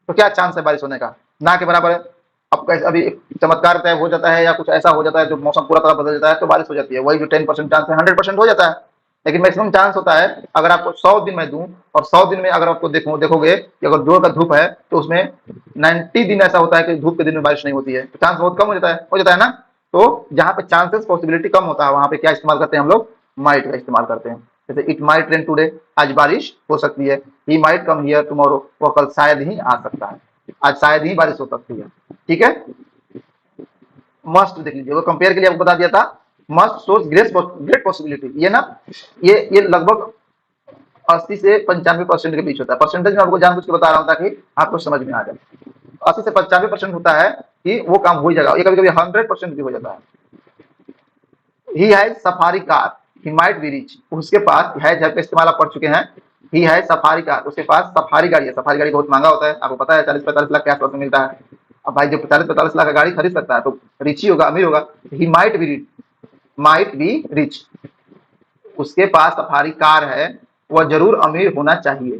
तो क्या चांस है बारिश होने का? ना के बराबर है। अब कैसे अभी एक चमत्कार तय हो जाता है या कुछ ऐसा हो जाता है जो मौसम पूरा तरह बदल जाता है तो बारिश हो जाती है, वही जो 10% चांस है 100% हो जाता है। लेकिन मैक्सिमम चांस होता है, अगर आपको 100 दिन में दूं और 100 दिन में अगर आपको देखोगे कि अगर जोर का धूप है तो उसमें 90 दिन ऐसा होता है कि धूप के दिन में बारिश नहीं होती है, तो चांस बहुत कम हो जाता है ना। तो जहां पे चांसेस पॉसिबिलिटी कम होता है वहां पे क्या इस्तेमाल करते हैं हम लोग? माइट का इस्तेमाल करते हैं। जैसे इट माइट रेन टुडे, आज बारिश हो सकती है। He might come here tomorrow, वो कल शायद ही आ सकता है, आज शायद ही बारिश हो सकती है। ठीक है? मस्ट देख लीजिए, वो कंपेयर के लिए आपको बता दिया था। मस्ट शोज ग्रेट पॉसिबिलिटी, ये ना, ये लगभग 80 से 95% के बीच होता है। परसेंटेज में आपको जानबूझ के बता रहा हूँ ताकि आपको समझ में आ जाए। 80 से 95% होता है कि वो काम हो जाएगा, ये कभी कभी 100% भी हो जाता है। He has safari car, he might be rich, उसके पास हैज का इस्तेमाल आप पढ़ चुके हैं। ही हैज सफारी कार, उसके पास सफारी गाड़ी है। सफारी गाड़ी बहुत महंगा होता है, आपको पता है 40-45 लाख के आसपास में मिलता है। अब भाई जो 40-45 लाख का गाड़ी खरीद सकता है तो रिच ही होगा, अमीर होगा। He might be rich, might be rich, उसके पास सफारी कार है, वह जरूर अमीर होना चाहिए।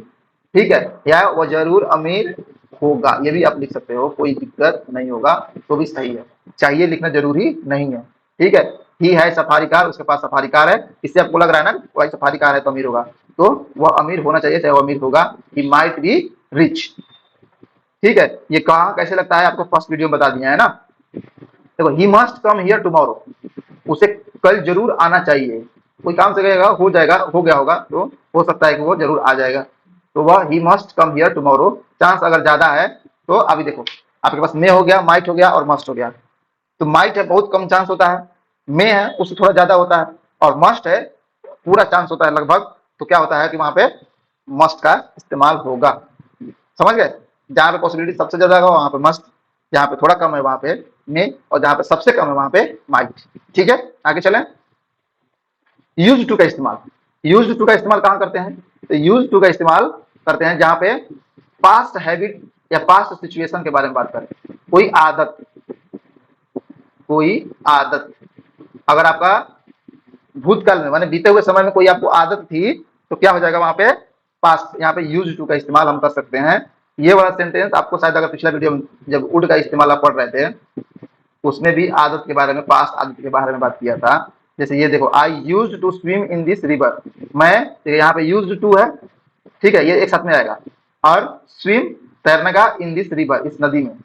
ठीक है, या वह जरूर अमीर होगा, ये भी आप लिख सकते हो, कोई दिक्कत नहीं होगा, तो भी सही है। चाहिए लिखना जरूरी नहीं है। ठीक है, ही है सफारी कार, उसके पास सफारी कार है, इससे आपको लग रहा है ना भाई सफारी कार है तो अमीर होगा, तो वह अमीर होना चाहिए, चाहे वह अमीर होगा। He might be rich. ठीक है, ये कहाँ कैसे लगता है आपको फर्स्ट वीडियो में बता दिया है ना। देखो, he must come here tomorrow, उसे कल जरूर आना चाहिए। कोई काम से गएगा, हो जाएगा, हो गया होगा, तो हो सकता है कि वो जरूर आ जाएगा, तो वह he must come here tomorrow. Chance अगर ज्यादा है तो अभी देखो, आपके पास मे हो गया, माइट हो गया और मस्ट हो गया। तो माइट है बहुत कम चांस होता है, मे है उससे थोड़ा ज्यादा होता है, और मस्ट है पूरा चांस होता है लगभग। तो क्या होता है कि वहां पे मस्ट का इस्तेमाल होगा। समझ गए? जहां पे पॉसिबिलिटी सबसे ज्यादा होगा वहां पे मस्ट, जहां पे थोड़ा कम है वहां पे मे, और जहां पे सबसे कम है वहां पे माइट। ठीक है, आगे चलें। यूज टू का इस्तेमाल, यूज टू का इस्तेमाल कहां करते हैं? तो यूज टू का इस्तेमाल करते हैं जहां पे पास्ट हैबिट या पास्ट सिचुएशन के बारे में बात करें। कोई आदत, कोई आदत अगर आपका भूतकाल में माने बीते हुए समय में कोई आपको आदत थी, तो क्या हो जाएगा वहां पे? पास्ट, यहाँ पे यूज टू का इस्तेमाल हम कर सकते हैं। ये वाला सेंटेंस आपको शायद अगर पिछला वीडियो में जब वुड का इस्तेमाल आप पढ़ रहे थे, उसमें भी आदत के बारे में, पास्ट आदत के बारे में बात किया था। जैसे ये देखो, I use to swim in this river, मैं, यहाँ पे यूज टू है, ठीक है, ये एक साथ में आएगा, और स्विम तैरने का, इन दिस रिवर इस नदी में।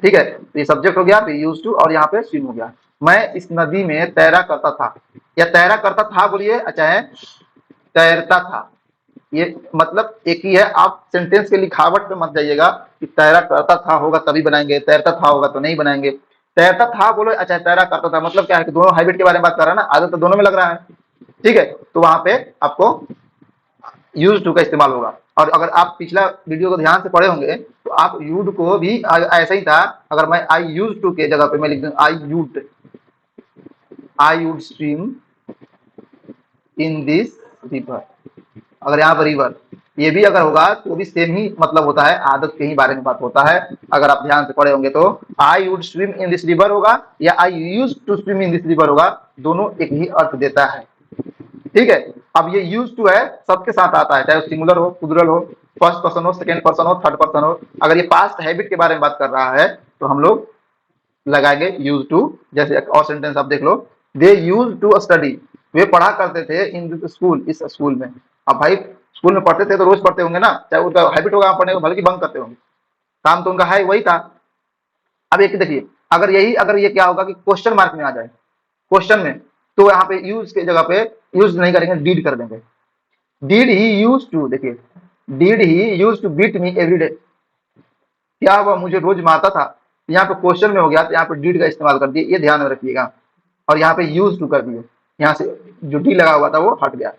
ठीक है, तो ये सब्जेक्ट हो गया, फिर यूज टू, और यहाँ पे स्विम हो गया। मैं इस नदी में तैरा करता था, या तैरा करता था बोलिए, अच्छा है तैरता था, ये मतलब एक ही है। आप सेंटेंस के लिखावट पे मत जाइएगा कि तैरा करता था होगा तभी बनाएंगे, तैरता था होगा तो नहीं बनाएंगे। तैरता था बोलो, अच्छा तैरा करता था, मतलब क्या है कि दोनों हाइब्रिड के बारे में बात कर रहा है ना, आदत तो दोनों में लग रहा है। ठीक है, तो वहां पे आपको यूज टू का इस्तेमाल होगा। और अगर आप पिछला वीडियो को ध्यान से पढ़े होंगे तो आप यूड को भी ऐसा ही था। अगर मैं आई यूज टू के जगह पे मैं लिख दूं आई would swim in this river, अगर यहाँ पर रिवर ये भी अगर होगा तो भी सेम ही मतलब होता है, आदत के ही बारे में बात होता है। अगर आप ध्यान से पढ़े होंगे तो I would swim in this river होगा या I use to swim in this river होगा, दोनों एक ही अर्थ देता है। ठीक है, अब ये यूज टू है सबके साथ आता है, चाहे सिंगुलर हो, प्लूरल हो, फर्स्ट पर्सन हो, सेकेंड पर्सन हो, थर्ड पर्सन हो। अगर ये पास्ट हैबिट के बारे में बात कर रहा है तो हम लोग लगाएंगे यूज टू। जैसे एक और सेंटेंस आप देख लो, दे यूज टू स्टडी, वे पढ़ा करते थे इन स्कूल, इस स्कूल में। अब भाई स्कूल में पढ़ते थे तो रोज पढ़ते होंगे ना, चाहे उनका हैबिट होगा पढ़ने को, भले कि बंक करते होंगे, काम तो उनका है वही था। अब एक देखिए, अगर ये क्या होगा कि क्वेश्चन मार्क में आ जाए क्वेश्चन में, तो यहाँ पे यूज के जगह पे यूज नहीं करेंगे, डीड कर देंगे। डीड ही यूज टू, देखिए did he use to beat me every day, क्या वह मुझे रोज मारता था। यहाँ पे क्वेश्चन में हो गया तो यहाँ पे डीड का इस्तेमाल कर दिए, ये ध्यान में रखिएगा। और यहाँ पे यूज टू कर दिए, यहाँ से जो डी लगा हुआ था वो हट गया।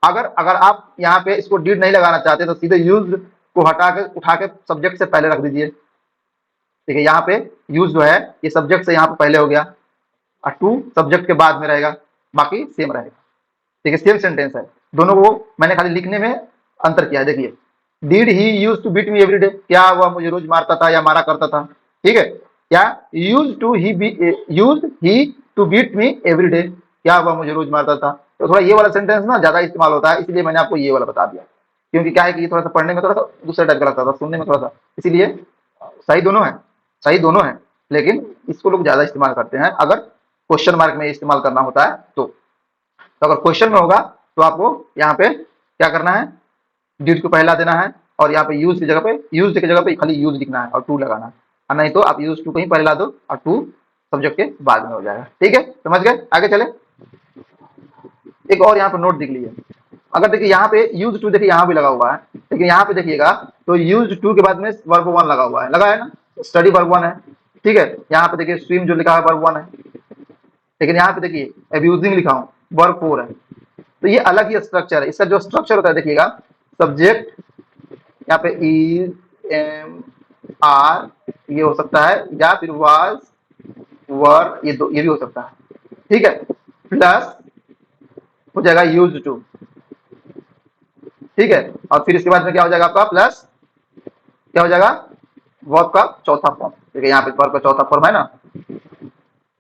अगर अगर आप यहाँ पे इसको डीड नहीं लगाना चाहते तो सीधे यूज को हटा के उठा के सब्जेक्ट से पहले रख दीजिए। ठीक है, यहाँ पे यूज जो है ये सब्जेक्ट से यहाँ पे पहले हो गया और टू सब्जेक्ट के बाद में रहेगा, बाकी सेम रहेगा। ठीक है, सेम सेंटेंस है, दोनों को मैंने खाली लिखने में अंतर किया है। देखिए, did he use to beat me every day, क्या वह मुझे रोज मारता था या मारा करता था। ठीक है, क्या use he to beat me every day, क्या वह मुझे रोज मारता था। तो थोड़ा ये वाला सेंटेंस ना ज्यादा इस्तेमाल होता है, इसलिए मैंने आपको ये वाला बता दिया, क्योंकि क्या है कि ये थोड़ा सा पढ़ने में थोड़ा सा दूसरा टाइप का लगता था, सुनने में थोड़ा सा, इसीलिए सही दोनों है, सही दोनों है, लेकिन इसको लोग ज्यादा इस्तेमाल करते हैं अगर क्वेश्चन मार्क में इस्तेमाल करना होता है तो अगर क्वेश्चन में होगा तो आपको यहाँ पे क्या करना है, डिड को पहला देना है और यहाँ पे यूज की जगह पे खाली यूज लिखना है और टू लगाना है, और नहीं तो आप यूज टू कहीं पहला दो और टू सब्जेक्ट के बाद में हो जाएगा। ठीक है, समझ गए, आगे चले। एक और यहाँ पे नोट देख लीजिए, अगर देखिए यहाँ पे यूज टू, देखिए यहाँ भी लगा हुआ है, लेकिन यहाँ पे देखिएगा तो यूज टू के बाद में वर्ब वन लगा हुआ है, लगा है ना, स्टडी वर्ब वन है। ठीक है, यहाँ पे देखिए स्विम जो लिखा है वर्ब वन है, लेकिन यहाँ पे देखिए अब्यूजिंग लिखा हूँ वर्ब फोर है। तो ये अलग ही स्ट्रक्चर है, इसका जो स्ट्रक्चर होता है देखिएगा, सब्जेक्ट यहाँ पे इज एम आर ये हो सकता है, या फिर वाज वर ये भी हो सकता है। ठीक है, प्लस हो जाएगा यूज टू। ठीक है, और फिर इसके बाद में क्या हो जाएगा आपका प्लस, क्या हो जाएगा, वर्ब का चौथा फॉर्म। देखिए यहाँ पे वर्ब का चौथा फॉर्म है ना।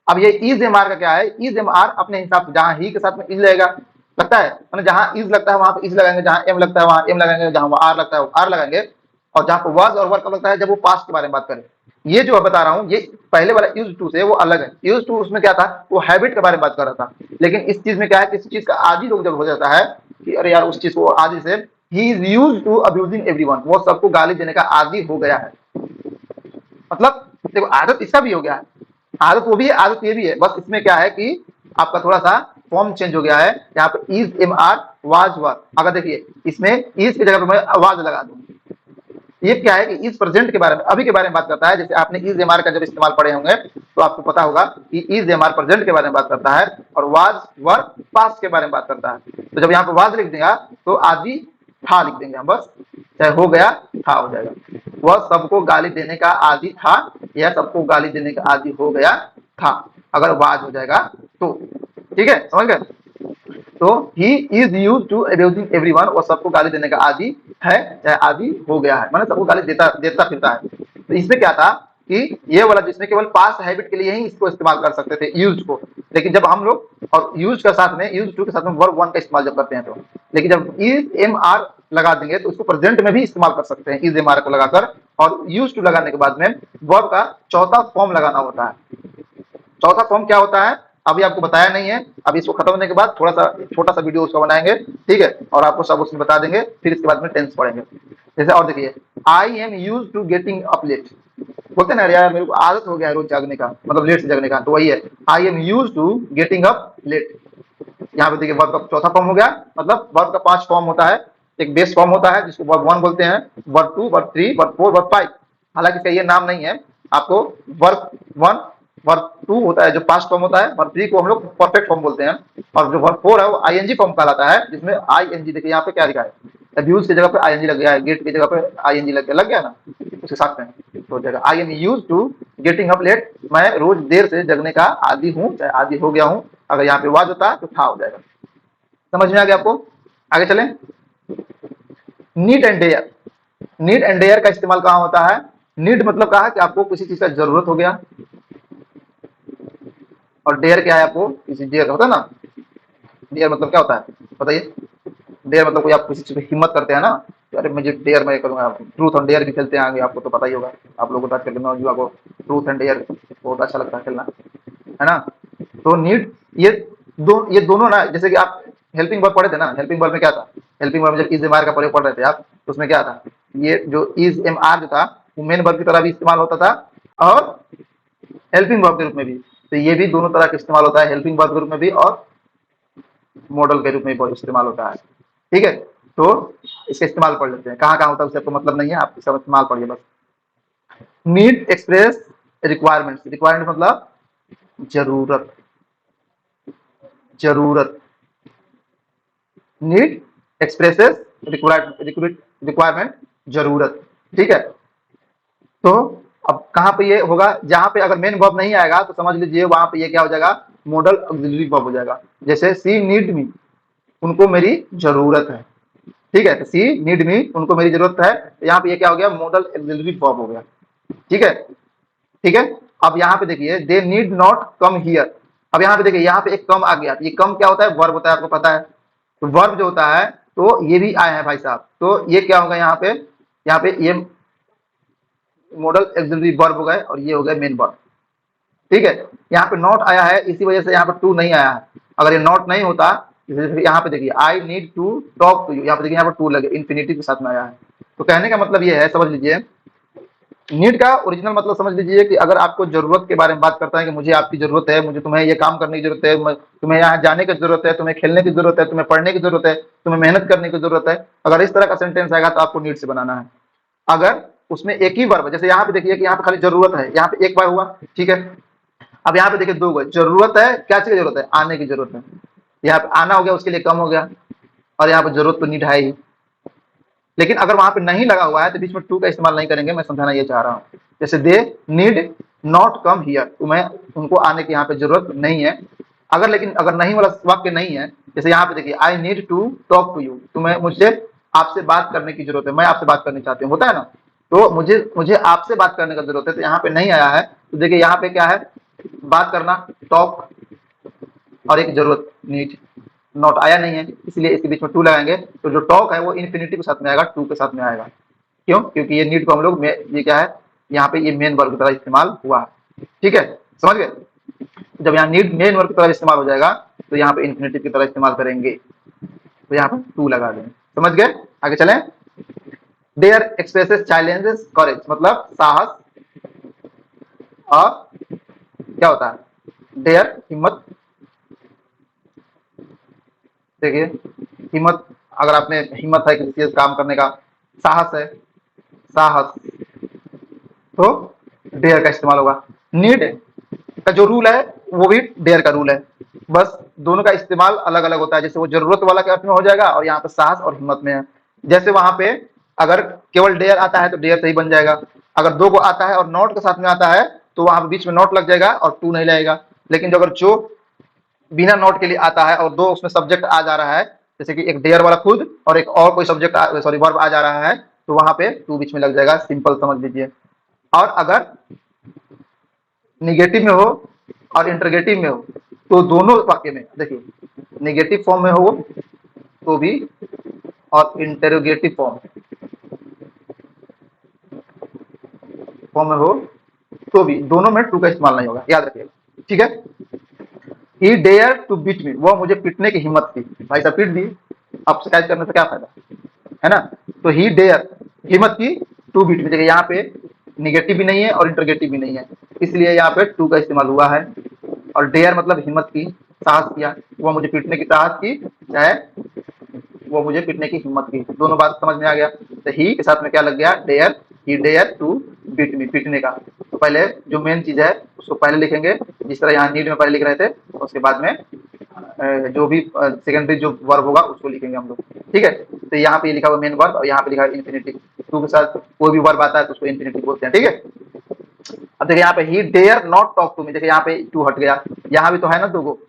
अब ये इज एम आर का क्या है, इज एम आर अपने हिसाब से जहां ही के साथ में इज लगेगा, लगता है, मतलब जहां इज लगता है वहां पे इज लगाएंगे, जहां एम लगता है वहां एम लगाएंगे, जहां आर लगता है वो आर लगाएंगे, और जहां पर वाज और वर्क कब लगता है, जब वो पास्ट के बारे में बात करें। ये जो बता रहा हूँ ये पहले वाला यूज टू से वो अलग है। यूज टू उसमें क्या था, वो हैबिट के बारे में बात कर रहा था, लेकिन इस चीज में क्या है, किसी चीज का आदि लोग जब हो जाता है कि अरे यार उस चीज को आदि से, he is use to abusing everyone, वो सबको गाली देने का आदि हो गया है। मतलब देखो आदत इसका भी हो गया है, आदत वो भी है, आदत ये भी है, बस इसमें क्या है कि आपका थोड़ा सा फॉर्म चेंज हो गया है। यहाँ पे is am are was were, अगर देखिए इसमें इज की जगह पे मैं वाज लगा दूं, ये क्या है कि इज प्रेजेंट के बारे में, अभी के बारे में बात करता है। जैसे आपने इज एम आर का जब इस्तेमाल पढ़े होंगे तो आपको पता होगा कि इज एम आर प्रेजेंट के बारे में बात करता है और वाज वर पास्ट के बारे में बात करता है। तो जब यहाँ पे वाज लिख देगा तो आदि था लिख देंगे हम, बस चाहे हो गया था हो जाएगा। वह सबको गाली देने का आदि था या सबको गाली देने का आदि हो गया था, अगर वाज हो जाएगा तो। ठीक है, समझ गए। तो he is use to abusing everyone, वो सबको गाली देने का आदि है चाहे आदि हो गया है, मतलब सबको गाली देता देता फिरता है। तो इसमें क्या था कि ये वाला जिसमें केवल पास्ट हैबिट के लिए ही इसको इस्तेमाल कर सकते थे यूज को, लेकिन जब हम लोग और यूज के साथ में यूज टू के साथ में वर्ब वन का इस्तेमाल जब करते हैं तो, लेकिन जब इज एम आर लगा देंगे तो उसको प्रेजेंट में भी इस्तेमाल कर सकते हैं इज एम आर को लगाकर, और यूज टू लगाने के बाद में वर्ब का चौथा फॉर्म लगाना होता है। चौथा फॉर्म क्या होता है अभी आपको बताया नहीं है, अभी इसको खत्म होने के बाद थोड़ा सा छोटा सा वीडियो उसका बनाएंगे। ठीक है, और आपको सब उसमें बता देंगे, फिर इसके बाद में टेंस पढ़ेंगे। जैसे और देखिए, I am use to getting up late, बोलते ना यार मेरे को आदत हो गया है रोज जागने का, मतलब लेट से जगने का, तो वही है I am use to getting up late. यहाँ पे देखिए वर्ब का चौथा फॉर्म हो गया, मतलब वर्ब का 5 फॉर्म होता है। एक बेस फॉर्म होता है जिसको वर्ब वन बोलते हैं, verb two, verb three, verb four, verb five. हालांकि इसका ये नाम नहीं है, आपको वर्ब वन, वर्ब टू होता है जो पास्ट फॉर्म होता है, वर्ब थ्री को हम लोग परफेक्ट फॉर्म बोलते हैं, और जो वर्ब फोर है वो आईएनजी फॉर्म कहलाता है, जिसमें आईएनजी देखिए यहाँ पे क्या लिखा है, अब्यूज की जगह पे आईएनजी लग गया है, गेट की जगह पे आईएनजी लग गया ना, उसके साथ में तो जगह I am use to getting up late, मैं रोज देर से जगने का आदि हूँ चाहे आदि हो गया हूँ। अगर यहाँ पे वाज होता तो था हो जाएगा। समझ में आ गया आपको, आगे चलें। Need and dare, need and dare का इस्तेमाल कहाँ होता है, नीड मतलब कहा कि आपको किसी चीज का जरूरत हो गया, और डेयर क्या है, आपको किसी डेयर होता है ना, डेयर मतलब क्या होता है बताइए, डेयर मतलब कोई आप किसी चीज की हिम्मत करते हैं ना, तो अरे मुझे डेयर मैं करूंगा, ट्रूथ एंड डेयर भी खेलते हैं आगे, आपको तो पता ही होगा, आप लोगों को आजकल के नौजुआ को ट्रूथ एंड डेयर बहुत अच्छा लगता है खेलना, है ना। तो नीड ये दोनों ना, जैसे कि आप हेल्पिंग वर्ब पढ़े थे ना, हेल्पिंग वर्ब में क्या था, हेल्पिंग वर्ब में जब इज एम आर का प्रयोग पढ़ रहे थे आप, तो उसमें क्या था, ये जो इज एम आर जो था वो मेन वर्ब की तरह भी इस्तेमाल होता था और हेल्पिंग वर्ब के रूप में भी। तो ये भी दोनों तरह का इस्तेमाल होता है, हेल्पिंग वर्ब के रूप में भी और मॉडल के रूप में भी इस्तेमाल होता है। ठीक है, तो इसका इस्तेमाल पढ़ लेते हैं, कहाँ कहाँ होता है उससे आपको मतलब नहीं है, आप इसका इस्तेमाल पढ़िए बस। नीड एक्सप्रेस रिक्वायरमेंट, रिक्वायरमेंट मतलब जरूरत, जरूरत। नीड एक्सप्रेसेस रिक्वायरमेंट, जरूरत। ठीक है, तो अब कहाँ पे ये होगा, जहां पे अगर मेन वर्ब नहीं आएगा तो समझ लीजिए वहां पे ये क्या हो जाएगा, मॉडल ऑक्सिलरी वर्ब हो जाएगा। जैसे सी नीड मी, उनको मेरी जरूरत है। ठीक है, तो सी नीड मी, उनको मेरी जरूरत है, तो यहाँ पे ये क्या हो गया, मॉडल ऑक्सिलरी वर्ब हो गया। ठीक है, ठीक है। अब यहाँ पे देखिए they need not come here. अब यहाँ पे देखिए, यहाँ पे एक कम आ गया, ये कम क्या होता है, वर्ब होता है, आपको पता है। तो वर्ब जो होता है, तो ये भी आए हैं भाई साहब, तो ये क्या होगा यहाँ पे ये मॉडल ऑक्सिलरी वर्ब हो गए और ये हो गए मेन वर्ब। ठीक है, यहाँ पे नॉट आया है, इसी वजह से यहाँ पे टू नहीं आया है। अगर ये नॉट नहीं होता, जैसे यहाँ पे देखिए I need to talk to you, यहाँ पे देखिए यहाँ पे टू लगे, इन्फिनिटी के साथ में आया है। तो कहने का मतलब ये है, समझ लीजिए, नीड का ओरिजिनल मतलब समझ लीजिए कि अगर आपको जरूरत के बारे में बात करता है कि मुझे आपकी जरूरत है, मुझे तुम्हें ये काम करने की जरूरत है, तुम्हें यहाँ जाने की जरूरत है, तुम्हें खेलने की जरूरत है, तुम्हें पढ़ने की जरूरत है, तुम्हें मेहनत करने की जरूरत है, अगर इस तरह का सेंटेंस आएगा तो आपको नीड से बनाना है। अगर उसमें एक ही वर्ब, जैसे यहाँ पे देखिए कि यहाँ पे खाली जरूरत है, यहाँ पे एक बार हुआ। ठीक है, अब यहाँ पे देखिए दो गए, जरूरत है, क्या चीज की जरूरत है, आने की जरूरत है। यहाँ पे आना हो गया, उसके लिए कम हो गया, और यहाँ पे जरूरत तो नीड है ही। लेकिन अगर वहां पे नहीं लगा हुआ है तो बीच में टू का इस्तेमाल नहीं करेंगे, मैं समझाना ये चाह रहा हूँ। जैसे they need not come here, तुम्हें उनको आने की यहाँ पे जरूरत नहीं है। अगर लेकिन अगर नहीं वाला वाक्य नहीं है, जैसे यहाँ पे देखिए I need to talk to you, तुम्हें मुझसे आपसे बात करने की जरूरत है, मैं आपसे बात करनी चाहती हूँ, होता है ना। तो मुझे मुझे आपसे बात करने का जरूरत है, तो यहाँ पे नहीं आया है, तो देखिए यहाँ पे क्या है, बात करना, टॉक, और एक जरूरत नीड, नॉट आया नहीं है, इसलिए इसके बीच में टू लगाएंगे, तो जो टॉक है वो इन्फिनिटी के साथ में आएगा, टू के साथ में आएगा। क्यों, क्योंकि ये नीड को हम लोग ये क्या है, यहाँ पे ये मेन वर्ब की तरह इस्तेमाल हुआ है। ठीक है, समझ गए। जब यहाँ नीड मेन वर्ब की तरह इस्तेमाल हो जाएगा तो यहाँ पे इन्फिनिटी की तरह इस्तेमाल करेंगे, तो यहाँ पे टू लगा देंगे। समझ गए, आगे चलें। देयर एक्सप्रेसेस चैलेंजेस करेज, मतलब साहस, और क्या होता है, डेयर हिम्मत। देखिए हिम्मत, अगर आपने हिम्मत है किसी चीज काम करने का, साहस है, साहस, तो डेयर का इस्तेमाल होगा। नीड का जो रूल है वो भी डेयर का रूल है, बस दोनों का इस्तेमाल अलग अलग होता है। जैसे वो जरूरत वाला के अर्थ में हो जाएगा, और यहाँ पे साहस और हिम्मत में है। जैसे वहां पे अगर केवल डेयर आता है तो डेयर सही बन जाएगा, अगर दो को आता है और नॉट के साथ में आता है तो वहां पे बीच में नॉट लग जाएगा और टू नहीं लगेगा। लेकिन जो अगर जो बिना नॉट के लिए आता है और दो उसमें सब्जेक्ट आ जा रहा है, जैसे कि एक डेयर वाला खुद और एक और कोई सब्जेक्ट सॉरी वर्ब आ जा रहा है, तो वहां पे टू बीच में लग जाएगा, सिंपल समझ लीजिए। और अगर निगेटिव में हो और इंटरगेटिव में हो, तो दोनों वाक्य में देखिए, निगेटिव फॉर्म में हो तो भी, और इंटेरोगेटिव फॉर्म फॉर्म में हो तो भी, दोनों में टू का इस्तेमाल नहीं होगा, याद रखिएगा। ठीक है, he dare to beat me, वो मुझे पीटने की हिम्मत की, भाई साहब पीट दिए, अब शिकायत करने से क्या फायदा, है ना। तो ही डेयर, हिम्मत की, टू बीट मी, देखिए यहाँ पे निगेटिव भी नहीं है और इंटरगेटिव भी नहीं है, इसलिए यहाँ पे टू का इस्तेमाल हुआ है। और डेयर मतलब हिम्मत की, साहस किया, वो मुझे पीटने की साहस की, चाहे वो मुझे पीटने की हिम्मत की, दोनों बात समझ में आ गया। तो ही के साथ में क्या लग गया, dare, he dare to beat me, पीटने का। तो पहले जो मेन चीज है उसको पहले लिखेंगे, जिस तरह यहाँ नीड में पहले लिख रहे थे, उसके बाद में जो भी सेकेंडरी जो वर्ब होगा उसको लिखेंगे हम लोग। ठीक है, तो यहाँ पे लिखा हुआ मेन वर्ब और यहाँ पे लिखा है इन्फिनिटी, टू के साथ कोई भी वर्ब आता है तो उसको इन्फिनिटी बोलते हैं। ठीक है, अब देखिए यहाँ पे he dare not talk to me, देखिए यहाँ पे टू हट गया, यहाँ भी तो है ना दो गो,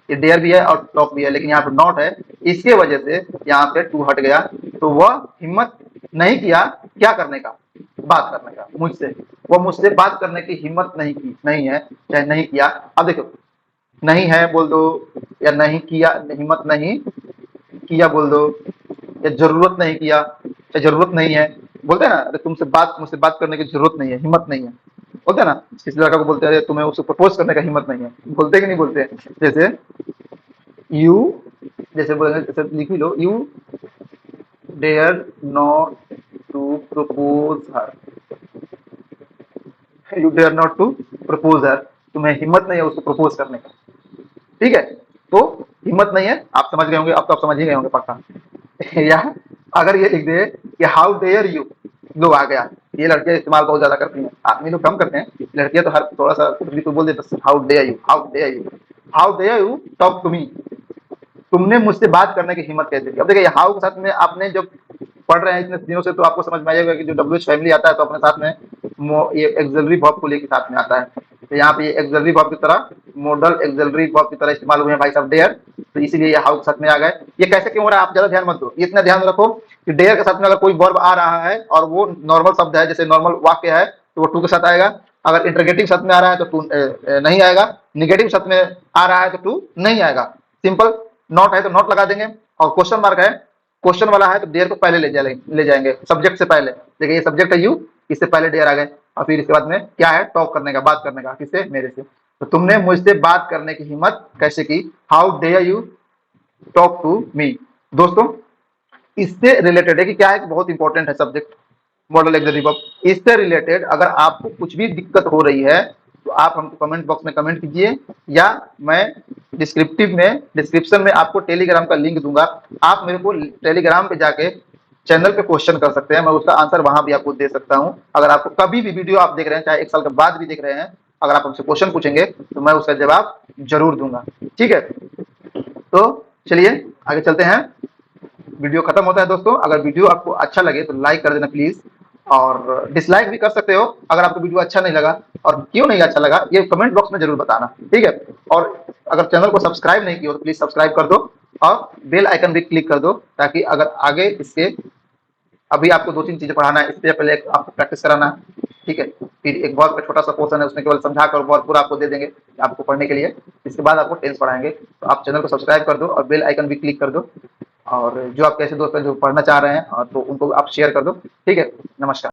ये डेयर भी है और टॉक भी है, लेकिन यहाँ पे नॉट है, इसके वजह से यहाँ पे टू हट गया। तो वह हिम्मत नहीं किया क्या करने का, बात करने का मुझसे, वो मुझसे बात करने की हिम्मत नहीं की, नहीं है, चाहे नहीं किया। अब देखो, नहीं है बोल दो, या नहीं किया, हिम्मत नहीं किया बोल दो, या जरूरत नहीं किया, या जरूरत नहीं है, बोलते हैं ना, अरे तुमसे बात, मुझसे बात करने की जरूरत नहीं है, हिम्मत नहीं है, बोलते हैं ना। किसी लड़का को बोलते हैं तुम्हें उसको प्रपोज करने का हिम्मत नहीं है, बोलते कि नहीं बोलते। जैसे यू, जैसे बोलेंगे, जैसे लिख ही लो, you dare not to propose her, you dare not to propose her, तुम्हें हिम्मत नहीं है उसको प्रपोज करने का। ठीक है, तो हिम्मत नहीं है, आप समझ गए होंगे, अब तो आप समझ ही गए होंगे पक्का। या अगर ये लिख दे कि हाउ डेयर यू, लो आ गया, ये लड़कियां इस्तेमाल बहुत ज्यादा करती हैं, आदमी लोग कम करते हैं, लड़कियां तो हर थोड़ा सा कुछ भी तो बोल दे, बस how dare you, how dare you, how dare you talk to me, तुमने मुझसे बात करने की हिम्मत कैसे की। अब देखिए हाउ के साथ में आपने जब पढ़ रहे हैं इतने दिनों से तो आपको समझ में आएगा कि जो डब्ल्यूएच फैमिली आता है तो अपने साथ में ये एक्सलरी वर्ब को लेके साथ में आता है। तो यहाँ पे ये एक्सलरी वर्ब की तरह मॉडल एक्सलरी वर्ब की तरह इस्तेमाल हुए हैं भाई साहब डेयर, तो इसीलिए ये हाउ के साथ में आ गए। ये कैसे क्यों हो रहा है आप ज्यादा ध्यान मत दो, ये इतना ध्यान रखो कि डेयर के साथ में अगर कोई वर्ब आ रहा है और वो नॉर्मल शब्द है जैसे नॉर्मल वाक्य है तो वो टू के साथ आएगा, अगर इंटरगेटिव शब्द में आ रहा है तो टू नहीं आएगा, निगेटिव शब्द में आ रहा है तो टू नहीं आएगा। सिंपल, नॉट है तो नॉट लगा देंगे, और क्वेश्चन मार्क है, क्वेश्चन वाला है तो डेयर को पहले ले जाएंगे सब्जेक्ट से पहले। देखिए ये सब्जेक्ट है यू, इससे पहले डेयर आ गए, और फिर इसके बाद में क्या है, टॉक करने का, बात करने का, किससे, मेरे से। तो तुमने मुझसे बात करने की हिम्मत कैसे की, how dare you talk to me. दोस्तों इससे रिलेटेड है कि क्या है कि बहुत इंपॉर्टेंट है सब्जेक्ट मॉडल एग्जीक्यूटिव। इससे रिलेटेड अगर आपको कुछ भी दिक्कत हो रही है तो आप हमको कमेंट बॉक्स में कमेंट कीजिए, या मैं डिस्क्रिप्शन में आपको टेलीग्राम का लिंक दूंगा, आप मेरे को टेलीग्राम पे जाके चैनल पे क्वेश्चन कर सकते हैं, मैं उसका आंसर वहां भी आपको दे सकता हूं। अगर आपको कभी भी वीडियो आप देख रहे हैं, चाहे 1 साल के बाद भी देख रहे हैं, अगर आप हमसे क्वेश्चन पूछेंगे तो मैं उसका जवाब जरूर दूंगा। ठीक है, तो चलिए आगे चलते हैं, वीडियो खत्म होता है। दोस्तों अगर वीडियो आपको अच्छा लगे तो लाइक कर देना प्लीज, और डिसलाइक भी कर सकते हो अगर आपको वीडियो अच्छा नहीं लगा, और क्यों नहीं अच्छा लगा ये कमेंट बॉक्स में जरूर बताना। ठीक है, और अगर चैनल को सब्सक्राइब नहीं किया तो प्लीज सब्सक्राइब कर दो, और बेल आइकन भी क्लिक कर दो, ताकि अगर आगे इसके अभी आपको 2-3 चीजें पढ़ाना है, इससे पहले आपको प्रैक्टिस कराना है। ठीक है, फिर एक बहुत छोटा सा पोर्शन है उसमें केवल समझा कर बहुत पूरा आपको दे देंगे आपको पढ़ने के लिए, इसके बाद आपको टेंस पढ़ाएंगे। तो आप चैनल को सब्सक्राइब कर दो और बेल आइकन भी क्लिक कर दो, और जो आपके ऐसे दोस्त हैं जो पढ़ना चाह रहे हैं तो उनको आप शेयर कर दो। ठीक है, नमस्कार।